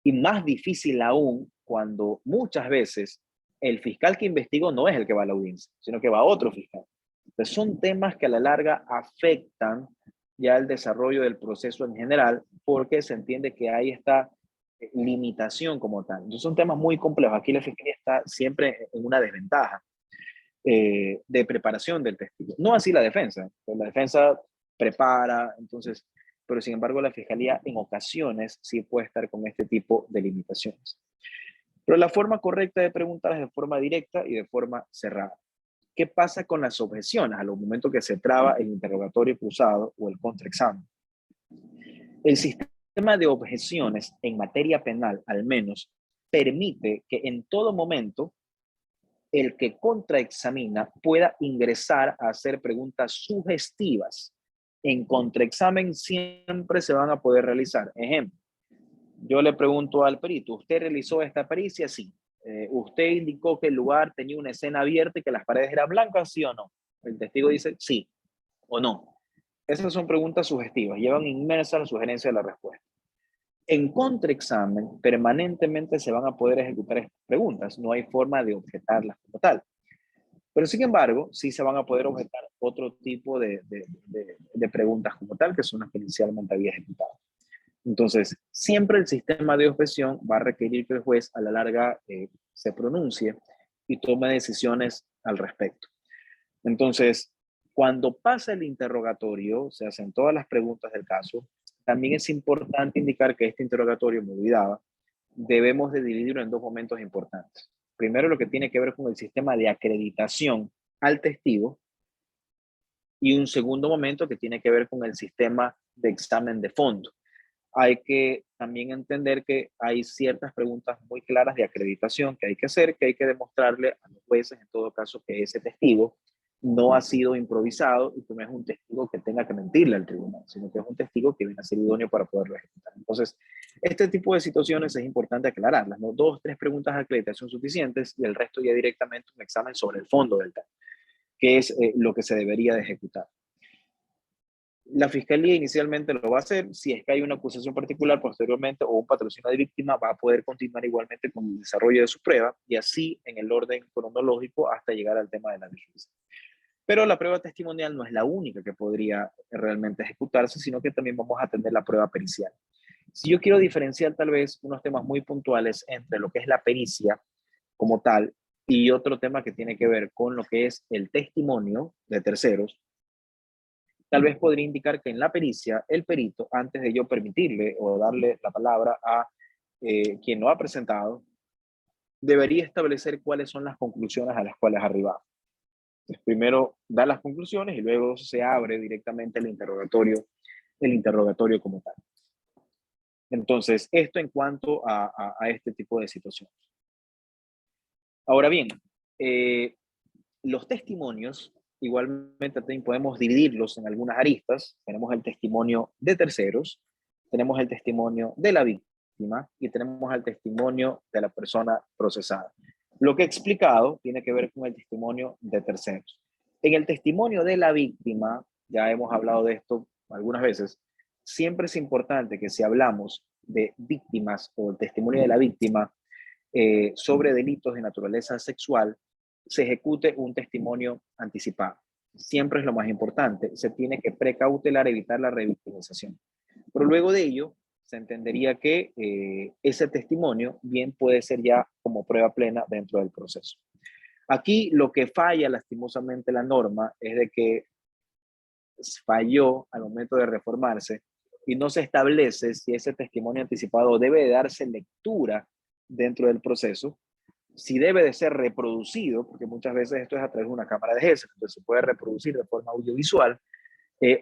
Y más difícil aún cuando muchas veces el fiscal que investigó no es el que va a la audiencia, sino que va otro fiscal. Entonces son temas que a la larga afectan ya el desarrollo del proceso en general, porque se entiende que hay esta limitación como tal. Entonces son temas muy complejos. Aquí la fiscalía está siempre en una desventaja de preparación del testigo. No así la defensa. La defensa prepara, entonces, pero sin embargo la fiscalía en ocasiones sí puede estar con este tipo de limitaciones. Pero la forma correcta de preguntar es de forma directa y de forma cerrada. ¿Qué pasa con las objeciones al momento que se traba el interrogatorio cruzado o el contraexamen? El sistema de objeciones en materia penal, al menos, permite que en todo momento el que contraexamina pueda ingresar a hacer preguntas sugestivas. En contraexamen siempre se van a poder realizar. Ejemplo, yo le pregunto al perito, ¿usted realizó esta pericia? Sí. ¿Usted indicó que el lugar tenía una escena abierta y que las paredes eran blancas? ¿Sí o no? El testigo dice sí o no. Esas son preguntas sugestivas, llevan inmersa la sugerencia de la respuesta. En contraexamen, permanentemente se van a poder ejecutar estas preguntas, no hay forma de objetarlas como tal. Pero sin embargo, sí se van a poder objetar otro tipo de preguntas como tal, que son las que inicialmente había ejecutado. Entonces, siempre el sistema de objeción va a requerir que el juez a la larga se pronuncie y tome decisiones al respecto. Entonces, cuando pasa el interrogatorio, se hacen todas las preguntas del caso. También es importante indicar que este interrogatorio, me olvidaba, debemos de dividirlo en dos momentos importantes. Primero, lo que tiene que ver con el sistema de acreditación al testigo, y un segundo momento que tiene que ver con el sistema de examen de fondo. Hay que también entender que hay ciertas preguntas muy claras de acreditación que hay que hacer, que hay que demostrarle a los jueces, en todo caso, que ese testigo no ha sido improvisado y que no es un testigo que tenga que mentirle al tribunal, sino que es un testigo que viene a ser idóneo para poderlo ejecutar. Entonces, este tipo de situaciones es importante aclararlas, ¿no? 2 o 3 preguntas de acreditación suficientes y el resto ya directamente un examen sobre el fondo del tema, que es lo que se debería de ejecutar. La fiscalía inicialmente lo va a hacer. Si es que hay una acusación particular posteriormente o un patrocinio de víctima, va a poder continuar igualmente con el desarrollo de su prueba y así en el orden cronológico hasta llegar al tema de la diligencia. Pero la prueba testimonial no es la única que podría realmente ejecutarse, sino que también vamos a tener la prueba pericial. Si yo quiero diferenciar tal vez unos temas muy puntuales entre lo que es la pericia como tal y otro tema que tiene que ver con lo que es el testimonio de terceros, tal vez podría indicar que en la pericia, el perito, antes de yo permitirle o darle la palabra a quien lo ha presentado, debería establecer cuáles son las conclusiones a las cuales arriba. Entonces, primero da las conclusiones y luego se abre directamente el interrogatorio como tal. Entonces, esto en cuanto a este tipo de situaciones. Ahora bien, los testimonios, igualmente también podemos dividirlos en algunas aristas. Tenemos el testimonio de terceros, tenemos el testimonio de la víctima y tenemos el testimonio de la persona procesada. Lo que he explicado tiene que ver con el testimonio de terceros. En el testimonio de la víctima, ya hemos hablado de esto algunas veces, siempre es importante que si hablamos de víctimas o el testimonio de la víctima sobre delitos de naturaleza sexual, se ejecute un testimonio anticipado. Siempre es lo más importante. Se tiene que precautelar, evitar la revictimización. Pero luego de ello, se entendería que ese testimonio bien puede ser ya como prueba plena dentro del proceso. Aquí lo que falla lastimosamente la norma es de que falló al momento de reformarse y no se establece si ese testimonio anticipado debe de darse lectura dentro del proceso, si debe de ser reproducido, porque muchas veces esto es a través de una cámara de GES, entonces se puede reproducir de forma audiovisual,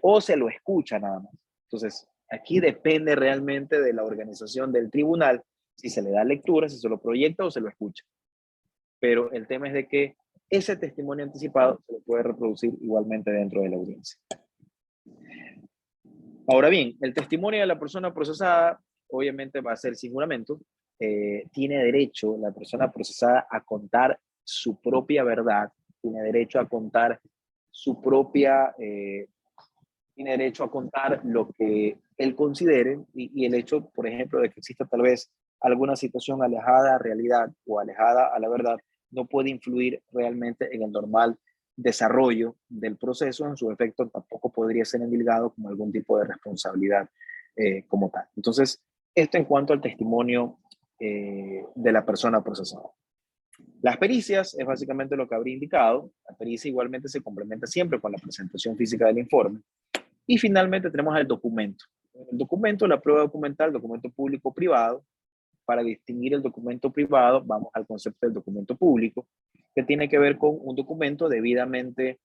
o se lo escucha nada más. Entonces, aquí depende realmente de la organización del tribunal, si se le da lectura, si se lo proyecta o se lo escucha. Pero el tema es de que ese testimonio anticipado se lo puede reproducir igualmente dentro de la audiencia. Ahora bien, el testimonio de la persona procesada obviamente va a ser sin juramento. Tiene derecho la persona procesada a contar su propia verdad, tiene derecho a contar su propia, tiene derecho a contar lo que él considere y el hecho, por ejemplo, de que exista tal vez alguna situación alejada a la realidad o alejada a la verdad, no puede influir realmente en el normal desarrollo del proceso. En su efecto, tampoco podría ser endilgado como algún tipo de responsabilidad como tal. Entonces, esto en cuanto al testimonio de la persona procesada. Las pericias es básicamente lo que habría indicado. La pericia igualmente se complementa siempre con la presentación física del informe. Y finalmente tenemos el documento. El documento, la prueba documental, documento público privado. Para distinguir el documento privado, vamos al concepto del documento público, que tiene que ver con un documento debidamente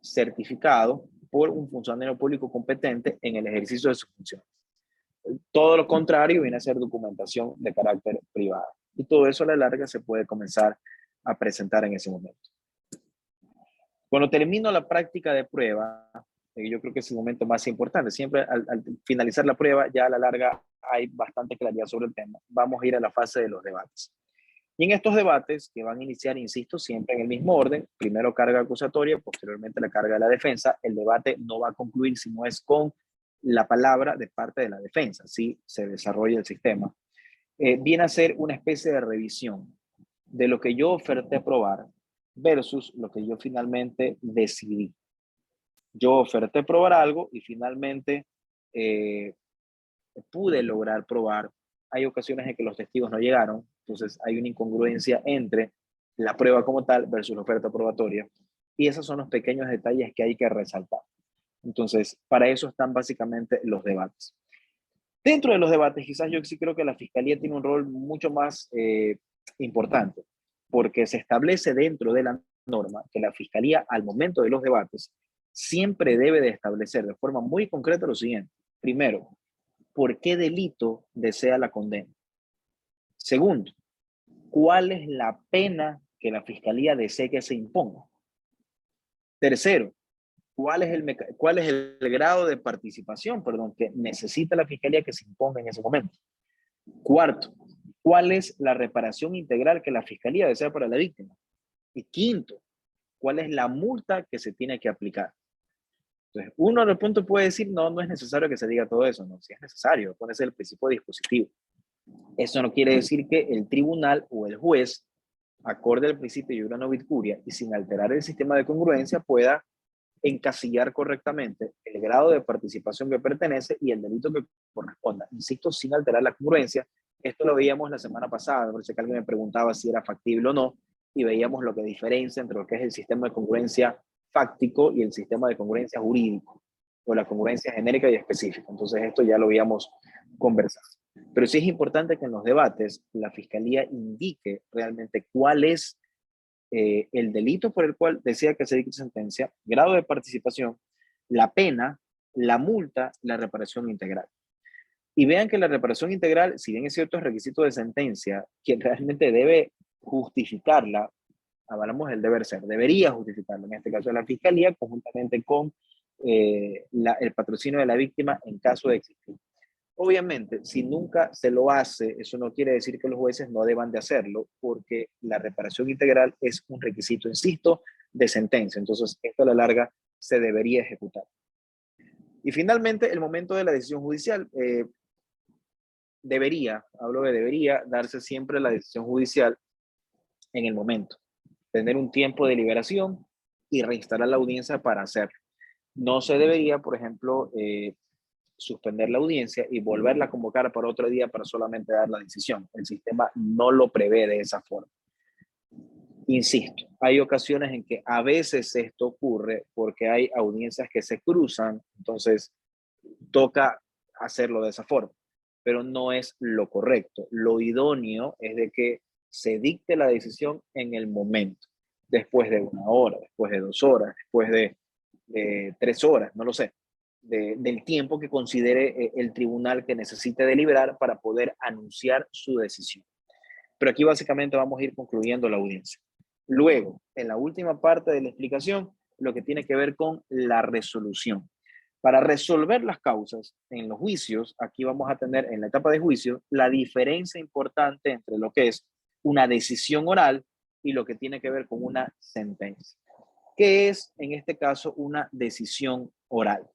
certificado por un funcionario público competente en el ejercicio de sus funciones. Todo lo contrario viene a ser documentación de carácter privado. Y todo eso a la larga se puede comenzar a presentar en ese momento. Cuando termino la práctica de prueba, yo creo que es el momento más importante. Siempre al finalizar la prueba, ya a la larga hay bastante claridad sobre el tema. Vamos a ir a la fase de los debates. Y en estos debates, que van a iniciar, insisto, siempre en el mismo orden, primero carga acusatoria, posteriormente la carga de la defensa, el debate no va a concluir si no es con la palabra de parte de la defensa, si se desarrolla el sistema. Viene a ser una especie de revisión de lo que yo oferté probar, versus lo que yo finalmente decidí. Yo oferté probar algo y finalmente eh, pude lograr probar. Hay ocasiones en que los testigos no llegaron, entonces hay una incongruencia entre la prueba como tal versus la oferta probatoria. Y esos son los pequeños detalles que hay que resaltar. Entonces, para eso están básicamente los debates. Dentro de los debates, quizás yo sí creo que la fiscalía tiene un rol mucho más importante, porque se establece dentro de la norma que la fiscalía al momento de los debates siempre debe de establecer de forma muy concreta lo siguiente. Primero, ¿por qué delito desea la condena? Segundo, ¿cuál es la pena que la fiscalía desea que se imponga? Tercero, ¿cuál es el grado de participación, perdón, que necesita la fiscalía que se imponga en ese momento? Cuarto, ¿cuál es la reparación integral que la fiscalía desea para la víctima? Y quinto, ¿cuál es la multa que se tiene que aplicar? Entonces, uno de punto puede decir, no, no es necesario que se diga todo eso, no, si es necesario, ponerse el principio dispositivo. Eso no quiere decir que el tribunal o el juez, acorde al principio de una novit curia y sin alterar el sistema de congruencia, pueda encasillar correctamente el grado de participación que pertenece y el delito que corresponda. Insisto, sin alterar la congruencia. Esto lo veíamos la semana pasada, me parece que alguien me preguntaba si era factible o no, y veíamos lo que diferencia entre lo que es el sistema de congruencia fáctico y el sistema de congruencia jurídico, o la congruencia genérica y específica. Entonces esto ya lo habíamos conversado. Pero sí es importante que en los debates la fiscalía indique realmente cuál es el delito por el cual decía que se dicte sentencia, grado de participación, la pena, la multa, la reparación integral. Y vean que la reparación integral, si bien es cierto, es requisito de sentencia, quien realmente debe justificarla, hablamos del deber ser, debería justificarlo, en este caso de la fiscalía, conjuntamente con el patrocinio de la víctima en caso de existir. Obviamente, si nunca se lo hace, eso no quiere decir que los jueces no deban de hacerlo, porque la reparación integral es un requisito, insisto, de sentencia. Entonces, esto a la larga se debería ejecutar. Y finalmente, el momento de la decisión judicial. Hablo de debería, darse siempre la decisión judicial en el momento. Tener un tiempo de liberación y reinstalar la audiencia para hacerlo. No se debería, por ejemplo, suspender la audiencia y volverla a convocar para otro día para solamente dar la decisión. El sistema no lo prevé de esa forma. Insisto, hay ocasiones en que a veces esto ocurre porque hay audiencias que se cruzan, entonces toca hacerlo de esa forma, pero no es lo correcto. Lo idóneo es de que se dicte la decisión en el momento, después de 1 hora, después de 2 horas, después de 3 horas, no lo sé, del tiempo que considere el tribunal que necesite deliberar para poder anunciar su decisión. Pero aquí básicamente vamos a ir concluyendo la audiencia. Luego, en la última parte de la explicación, lo que tiene que ver con la resolución. Para resolver las causas en los juicios, aquí vamos a tener en la etapa de juicio la diferencia importante entre lo que es una decisión oral y lo que tiene que ver con una sentencia. ¿Qué es en este caso una decisión oral?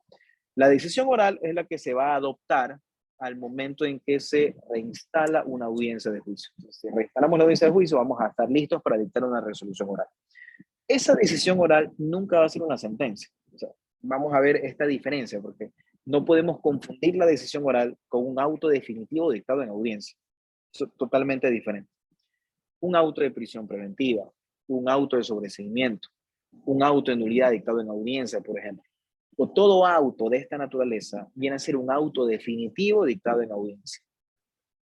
La decisión oral es la que se va a adoptar al momento en que se reinstala una audiencia de juicio. Entonces, si reinstalamos la audiencia de juicio, vamos a estar listos para dictar una resolución oral. Esa decisión oral nunca va a ser una sentencia. O sea, vamos a ver esta diferencia, porque no podemos confundir la decisión oral con un auto definitivo dictado en audiencia. Eso es totalmente diferente. Un auto de prisión preventiva, un auto de sobreseimiento, un auto de nulidad dictado en audiencia, por ejemplo, o todo auto de esta naturaleza viene a ser un auto definitivo dictado en audiencia.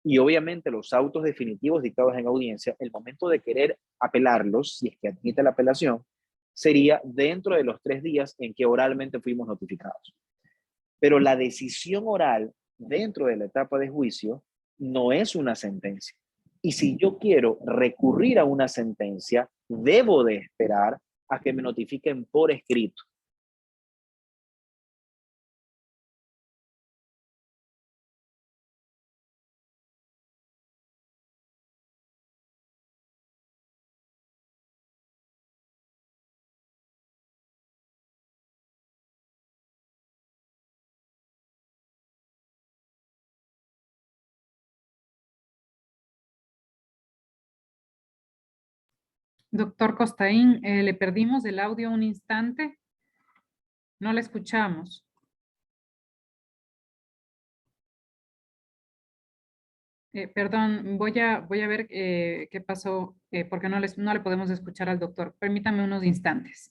Y obviamente los autos definitivos dictados en audiencia, el momento de querer apelarlos, si es que admite la apelación, sería dentro de los 3 días en que oralmente fuimos notificados. Pero la decisión oral dentro de la etapa de juicio no es una sentencia. Y si yo quiero recurrir a una sentencia, debo de esperar a que me notifiquen por escrito. Doctor Costaín, le perdimos el audio un instante. No le escuchamos. Perdón, voy a ver qué pasó, porque no le podemos escuchar al doctor. Permítame unos instantes.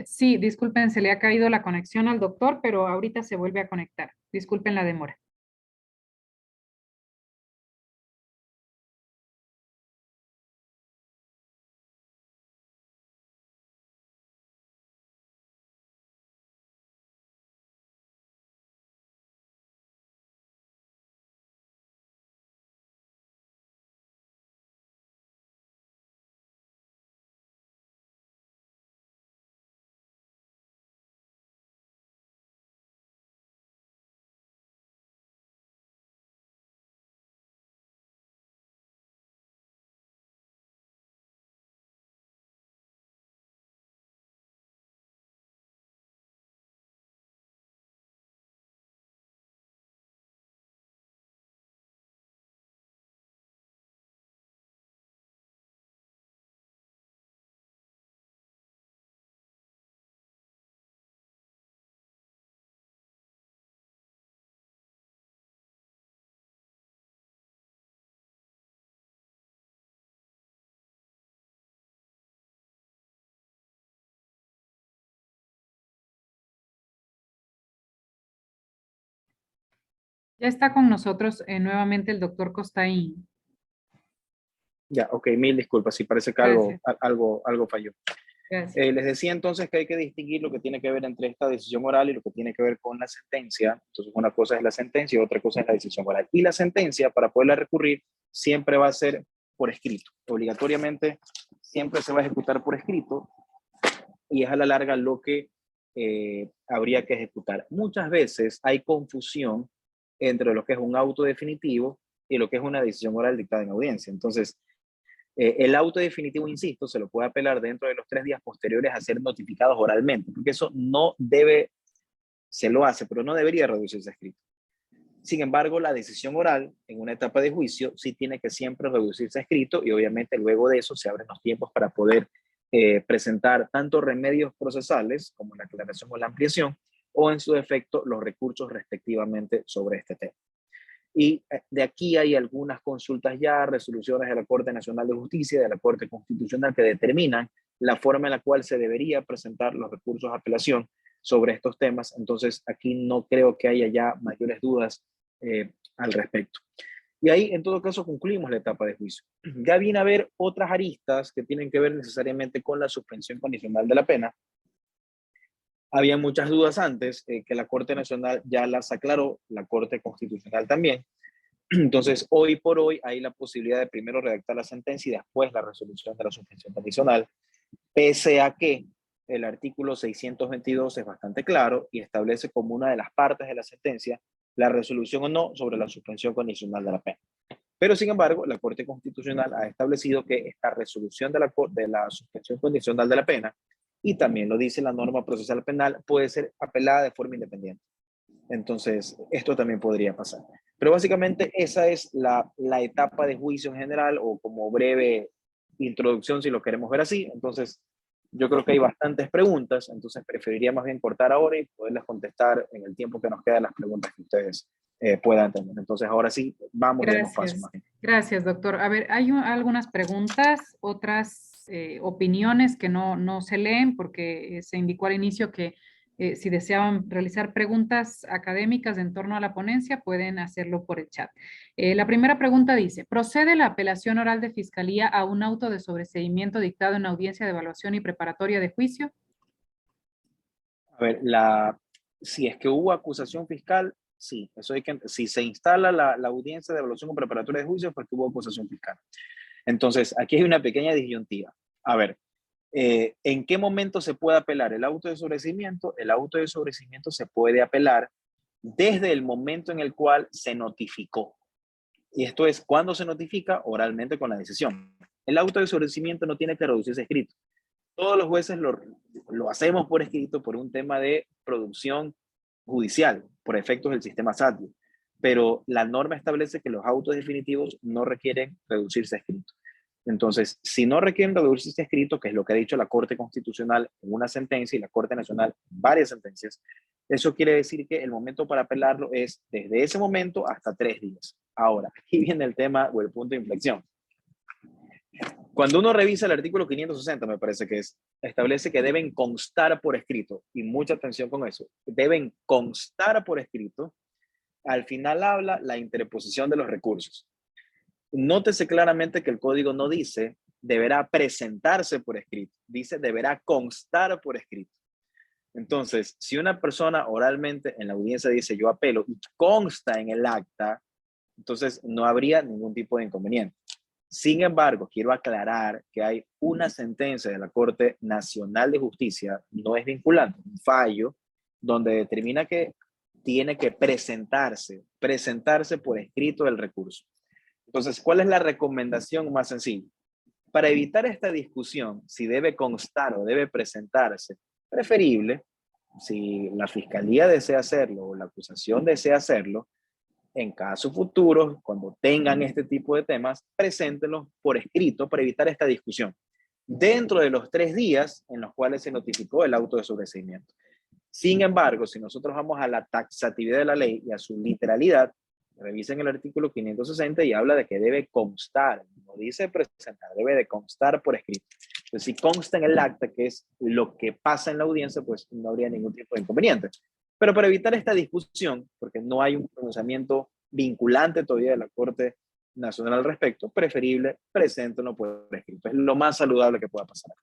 Sí, disculpen, se le ha caído la conexión al doctor, pero ahorita se vuelve a conectar. Disculpen la demora. Ya está con nosotros nuevamente el doctor Costaín. Ya, ok, mil disculpas, sí parece que Gracias. algo falló. Gracias. Les decía entonces que hay que distinguir lo que tiene que ver entre esta decisión oral y lo que tiene que ver con la sentencia. Entonces, una cosa es la sentencia y otra cosa es la decisión oral. Y la sentencia, para poderla recurrir, siempre va a ser por escrito. Obligatoriamente, siempre se va a ejecutar por escrito y es a la larga lo que habría que ejecutar. Muchas veces hay confusión entre lo que es un auto definitivo y lo que es una decisión oral dictada en audiencia. Entonces, el auto definitivo, insisto, se lo puede apelar dentro de los 3 días posteriores a ser notificados oralmente, porque eso no debe, se lo hace, pero no debería reducirse a escrito. Sin embargo, la decisión oral en una etapa de juicio sí tiene que siempre reducirse a escrito y obviamente luego de eso se abren los tiempos para poder presentar tanto remedios procesales como la aclaración o la ampliación o en su defecto los recursos respectivamente sobre este tema. Y de aquí hay algunas consultas ya, resoluciones de la Corte Nacional de Justicia, de la Corte Constitucional, que determinan la forma en la cual se debería presentar los recursos de apelación sobre estos temas. Entonces, aquí no creo que haya ya mayores dudas al respecto. Y ahí, en todo caso, concluimos la etapa de juicio. Ya viene a haber otras aristas que tienen que ver necesariamente con la suspensión condicional de la pena. Había muchas dudas antes, que la Corte Nacional ya las aclaró, la Corte Constitucional también. Entonces, hoy por hoy hay la posibilidad de primero redactar la sentencia y después la resolución de la suspensión condicional, pese a que el artículo 622 es bastante claro y establece como una de las partes de la sentencia la resolución o no sobre la suspensión condicional de la pena. Pero, sin embargo, la Corte Constitucional ha establecido que esta resolución de la suspensión condicional de la pena, y también lo dice la norma procesal penal, puede ser apelada de forma independiente. Entonces, esto también podría pasar. Pero básicamente esa es la etapa de juicio en general o como breve introducción si lo queremos ver así. Entonces, yo creo que hay bastantes preguntas, entonces preferiría más bien cortar ahora y poderlas contestar en el tiempo que nos queda las preguntas que ustedes puedan tener. Entonces, ahora sí, vamos de los pasos. Gracias. Gracias, doctor. A ver, hay algunas preguntas, otras opiniones que no se leen porque se indicó al inicio que si deseaban realizar preguntas académicas en torno a la ponencia, pueden hacerlo por el chat. La primera pregunta dice, ¿procede la apelación oral de fiscalía a un auto de sobreseimiento dictado en audiencia de evaluación y preparatoria de juicio? A ver, si es que hubo acusación fiscal, sí, eso hay que, si se instala la audiencia de evaluación o preparatoria de juicio, porque hubo acusación fiscal. Entonces, aquí hay una pequeña disyuntiva. A ver, ¿en qué momento se puede apelar el auto de sobreseimiento? El auto de sobreseimiento se puede apelar desde el momento en el cual se notificó. Y esto es cuando se notifica oralmente con la decisión. El auto de sobreseimiento no tiene que reducirse a escrito. Todos los jueces lo hacemos por escrito por un tema de producción judicial, por efectos del sistema SATIO. Pero la norma establece que los autos definitivos no requieren reducirse a escrito. Entonces, si no requieren reducirse a escrito, que es lo que ha dicho la Corte Constitucional en una sentencia y la Corte Nacional en varias sentencias, eso quiere decir que el momento para apelarlo es desde ese momento hasta 3 días. Ahora, aquí viene el tema o el punto de inflexión. Cuando uno revisa el artículo 560, me parece que establece que deben constar por escrito, y mucha atención con eso, deben constar por escrito. Al final habla la interposición de los recursos. Nótese claramente que el código no dice deberá presentarse por escrito, dice deberá constar por escrito. Entonces, si una persona oralmente en la audiencia dice yo apelo y consta en el acta, entonces no habría ningún tipo de inconveniente. Sin embargo, quiero aclarar que hay una sentencia de la Corte Nacional de Justicia, no es vinculante, un fallo, donde determina que tiene que presentarse por escrito el recurso. Entonces, ¿cuál es la recomendación más sencilla? Para evitar esta discusión, si debe constar o debe presentarse, preferible, si la fiscalía desea hacerlo o la acusación desea hacerlo, en casos futuros, cuando tengan este tipo de temas, preséntenlos por escrito para evitar esta discusión, dentro de los 3 días en los cuales se notificó el auto de sobreseimiento. Sin embargo, si nosotros vamos a la taxatividad de la ley y a su literalidad, revisen el artículo 560 y habla de que debe constar, no dice presentar, debe de constar por escrito. Entonces, si consta en el acta, que es lo que pasa en la audiencia, pues no habría ningún tipo de inconveniente. Pero para evitar esta discusión, porque no hay un pronunciamiento vinculante todavía de la Corte Nacional al respecto, preferible preséntenlo por escrito. Es lo más saludable que pueda pasar.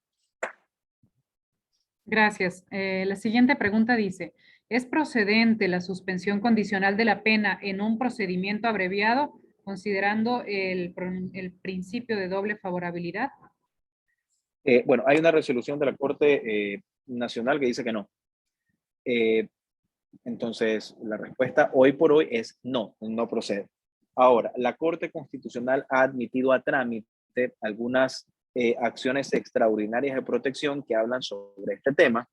Gracias. La siguiente pregunta dice, ¿es procedente la suspensión condicional de la pena en un procedimiento abreviado, considerando el principio de doble favorabilidad? Bueno, hay una resolución de la Corte Nacional que dice que no. Entonces, la respuesta hoy por hoy es no, no procede. Ahora, la Corte Constitucional ha admitido a trámite algunas acciones extraordinarias de protección que hablan sobre este tema,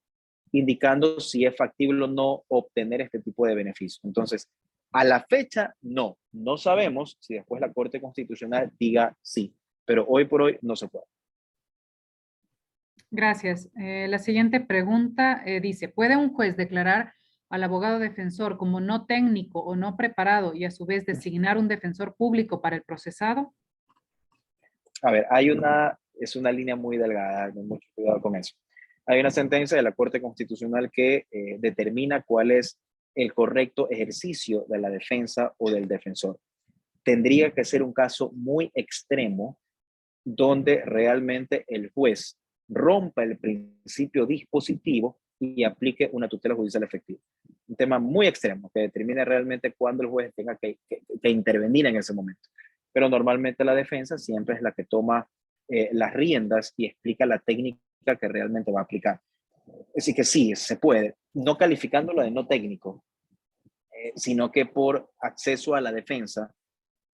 indicando si es factible o no obtener este tipo de beneficio. Entonces, a la fecha, no. No sabemos si después la Corte Constitucional diga sí, pero hoy por hoy no se puede. Gracias. La siguiente pregunta dice, ¿puede un juez declarar al abogado defensor como no técnico o no preparado y a su vez designar un defensor público para el procesado? A ver, es una línea muy delgada, ten mucho cuidado con eso. Hay una sentencia de la Corte Constitucional que determina cuál es el correcto ejercicio de la defensa o del defensor. Tendría que ser un caso muy extremo donde realmente el juez rompa el principio dispositivo y aplique una tutela judicial efectiva. Un tema muy extremo que determine realmente cuándo el juez tenga que intervenir en ese momento. Pero normalmente la defensa siempre es la que toma las riendas y explica la técnica que realmente va a aplicar. Así que sí, se puede, no calificándolo de no técnico, sino que por acceso a la defensa,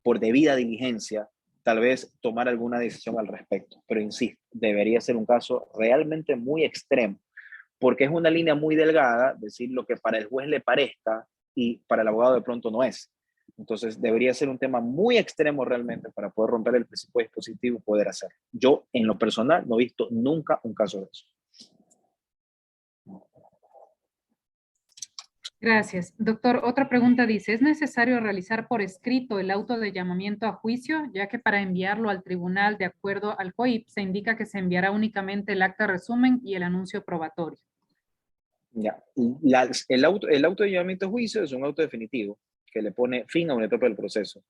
por debida diligencia, tal vez tomar alguna decisión al respecto. Pero insisto, debería ser un caso realmente muy extremo, porque es una línea muy delgada decir lo que para el juez le parezca y para el abogado de pronto no es. Entonces debería ser un tema muy extremo realmente para poder romper el principio dispositivo y poder hacerlo. Yo en lo personal no he visto nunca un caso de eso. Gracias. Doctor, otra pregunta dice, ¿es necesario realizar por escrito el auto de llamamiento a juicio, ya que para enviarlo al tribunal de acuerdo al COIP se indica que se enviará únicamente el acta resumen y el anuncio probatorio? Ya. El auto de llamamiento a juicio es un auto definitivo que le pone fin a una etapa del proceso.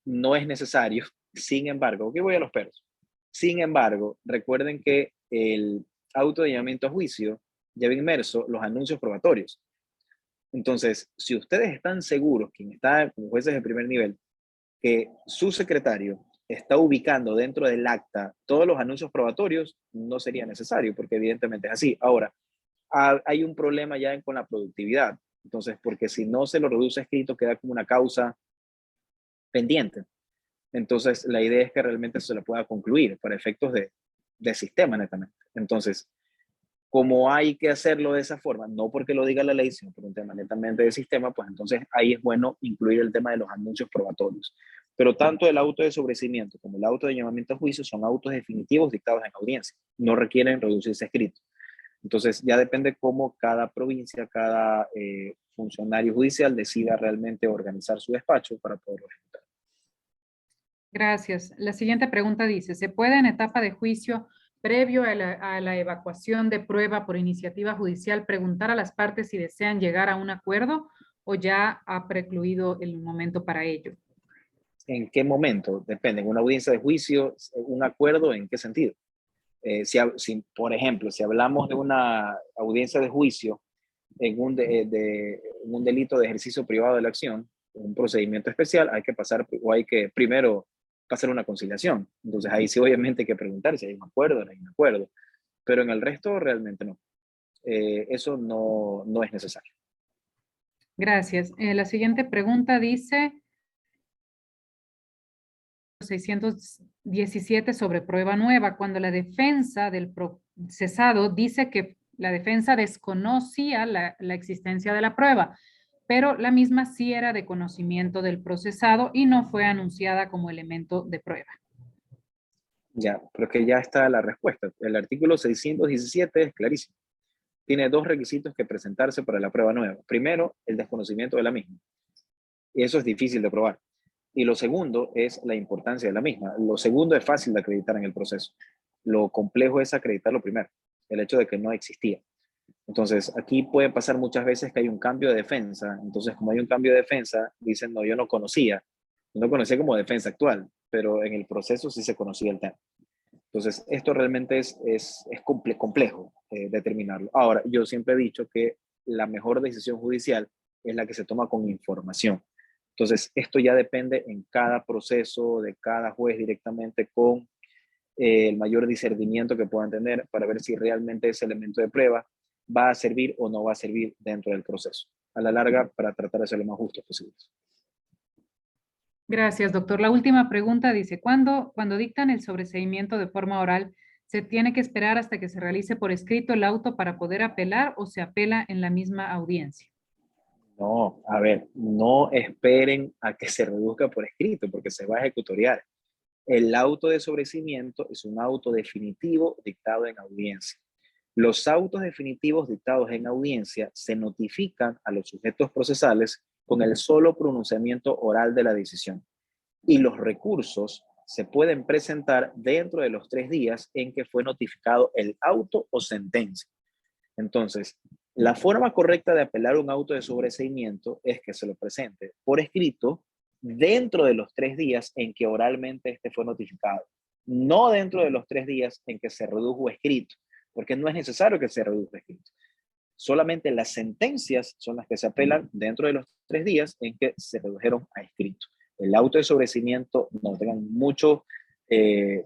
No es necesario, sin embargo, aquí voy a los peros. Sin embargo, recuerden que el auto de llamamiento a juicio lleva inmerso los anuncios probatorios. Entonces, si ustedes están seguros, quien está como jueces de primer nivel, que su secretario está ubicando dentro del acta todos los anuncios probatorios, no sería necesario, porque evidentemente es así. Ahora, hay un problema ya con la productividad. Entonces, porque si no se lo reduce a escrito, queda como una causa pendiente. Entonces, la idea es que realmente se lo pueda concluir para efectos de sistema, netamente. Entonces, como hay que hacerlo de esa forma, no porque lo diga la ley, sino por un tema netamente de sistema, pues entonces ahí es bueno incluir el tema de los anuncios probatorios. Pero tanto el auto de sobreseimiento como el auto de llamamiento a juicio son autos definitivos dictados en audiencia, no requieren reducirse a escrito. Entonces ya depende cómo cada provincia, cada funcionario judicial decida realmente organizar su despacho para poderlo ejecutar. Gracias. La siguiente pregunta dice, ¿se puede en etapa de juicio previo a la evacuación de prueba por iniciativa judicial preguntar a las partes si desean llegar a un acuerdo o ya ha precluido el momento para ello? ¿En qué momento? Depende. En una audiencia de juicio, ¿un acuerdo en qué sentido? Por ejemplo, si hablamos de una audiencia de juicio en un delito de ejercicio privado de la acción, un procedimiento especial, hay que primero pasar una conciliación. Entonces ahí sí obviamente hay que preguntar si hay un acuerdo o no hay un acuerdo. Pero en el resto realmente no. Eso no es necesario. Gracias. La siguiente pregunta dice 617 sobre prueba nueva, cuando la defensa del procesado dice que la defensa desconocía la existencia de la prueba, pero la misma sí era de conocimiento del procesado y no fue anunciada como elemento de prueba. Ya, pero que ya está la respuesta. El artículo 617 es clarísimo. Tiene dos requisitos que presentarse para la prueba nueva. Primero, el desconocimiento de la misma. Y eso es difícil de probar. Y lo segundo es la importancia de la misma. Lo segundo es fácil de acreditar en el proceso. Lo complejo es acreditar lo primero, el hecho de que no existía. Entonces, aquí puede pasar muchas veces que hay un cambio de defensa. Entonces, como hay un cambio de defensa, dicen, no, yo no conocía. No conocía como defensa actual, pero en el proceso sí se conocía el tema. Entonces, esto realmente es complejo determinarlo. Ahora, yo siempre he dicho que la mejor decisión judicial es la que se toma con información. Entonces, esto ya depende en cada proceso de cada juez directamente con el mayor discernimiento que puedan tener para ver si realmente ese elemento de prueba va a servir o no va a servir dentro del proceso. A la larga, para tratar de ser lo más justo posible. Gracias, doctor. La última pregunta dice, cuando dictan el sobreseimiento de forma oral, ¿se tiene que esperar hasta que se realice por escrito el auto para poder apelar o se apela en la misma audiencia? No, a ver, no esperen a que se reduzca por escrito porque se va a ejecutoriar. El auto de sobreseimiento es un auto definitivo dictado en audiencia. Los autos definitivos dictados en audiencia se notifican a los sujetos procesales con el solo pronunciamiento oral de la decisión. Y los recursos se pueden presentar dentro de los 3 días en que fue notificado el auto o sentencia. Entonces, la forma correcta de apelar un auto de sobreseimiento es que se lo presente por escrito dentro de los 3 días en que oralmente este fue notificado, no dentro de los 3 días en que se redujo escrito, porque no es necesario que se reduzca escrito. Solamente las sentencias son las que se apelan dentro de los 3 días en que se redujeron a escrito. El auto de sobreseimiento, no tengan mucho, hay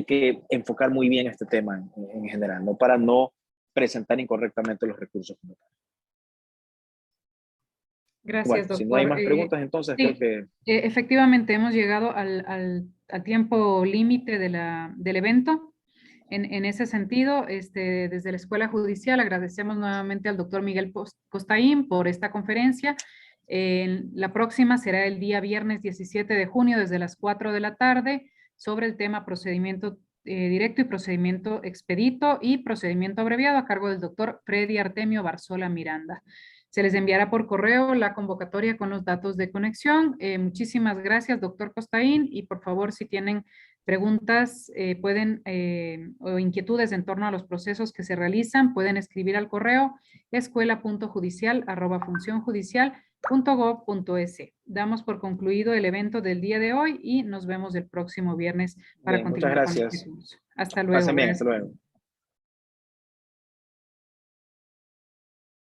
que enfocar muy bien este tema en general, no para no presentar incorrectamente los recursos. Gracias, Bueno, doctor. si no hay más preguntas, entonces sí, creo que... efectivamente, hemos llegado al tiempo límite del evento. En ese sentido, desde la Escuela Judicial agradecemos nuevamente al doctor Miguel Costaín por esta conferencia. La próxima será el día viernes 17 de junio desde las 4 de la tarde sobre el tema procedimiento directo y procedimiento expedito y procedimiento abreviado a cargo del doctor Freddy Artemio Barzola Miranda. Se les enviará por correo la convocatoria con los datos de conexión. Muchísimas gracias, doctor Costaín, y por favor, si tienen preguntas o inquietudes en torno a los procesos que se realizan, pueden escribir al correo escuela.judicial@funcionjudicial.gov.es. Damos por concluido el evento del día de hoy y nos vemos el próximo viernes para Bien, muchas continuar con este gracias. curso. Hasta luego. Pasen bien, hasta Gracias. luego.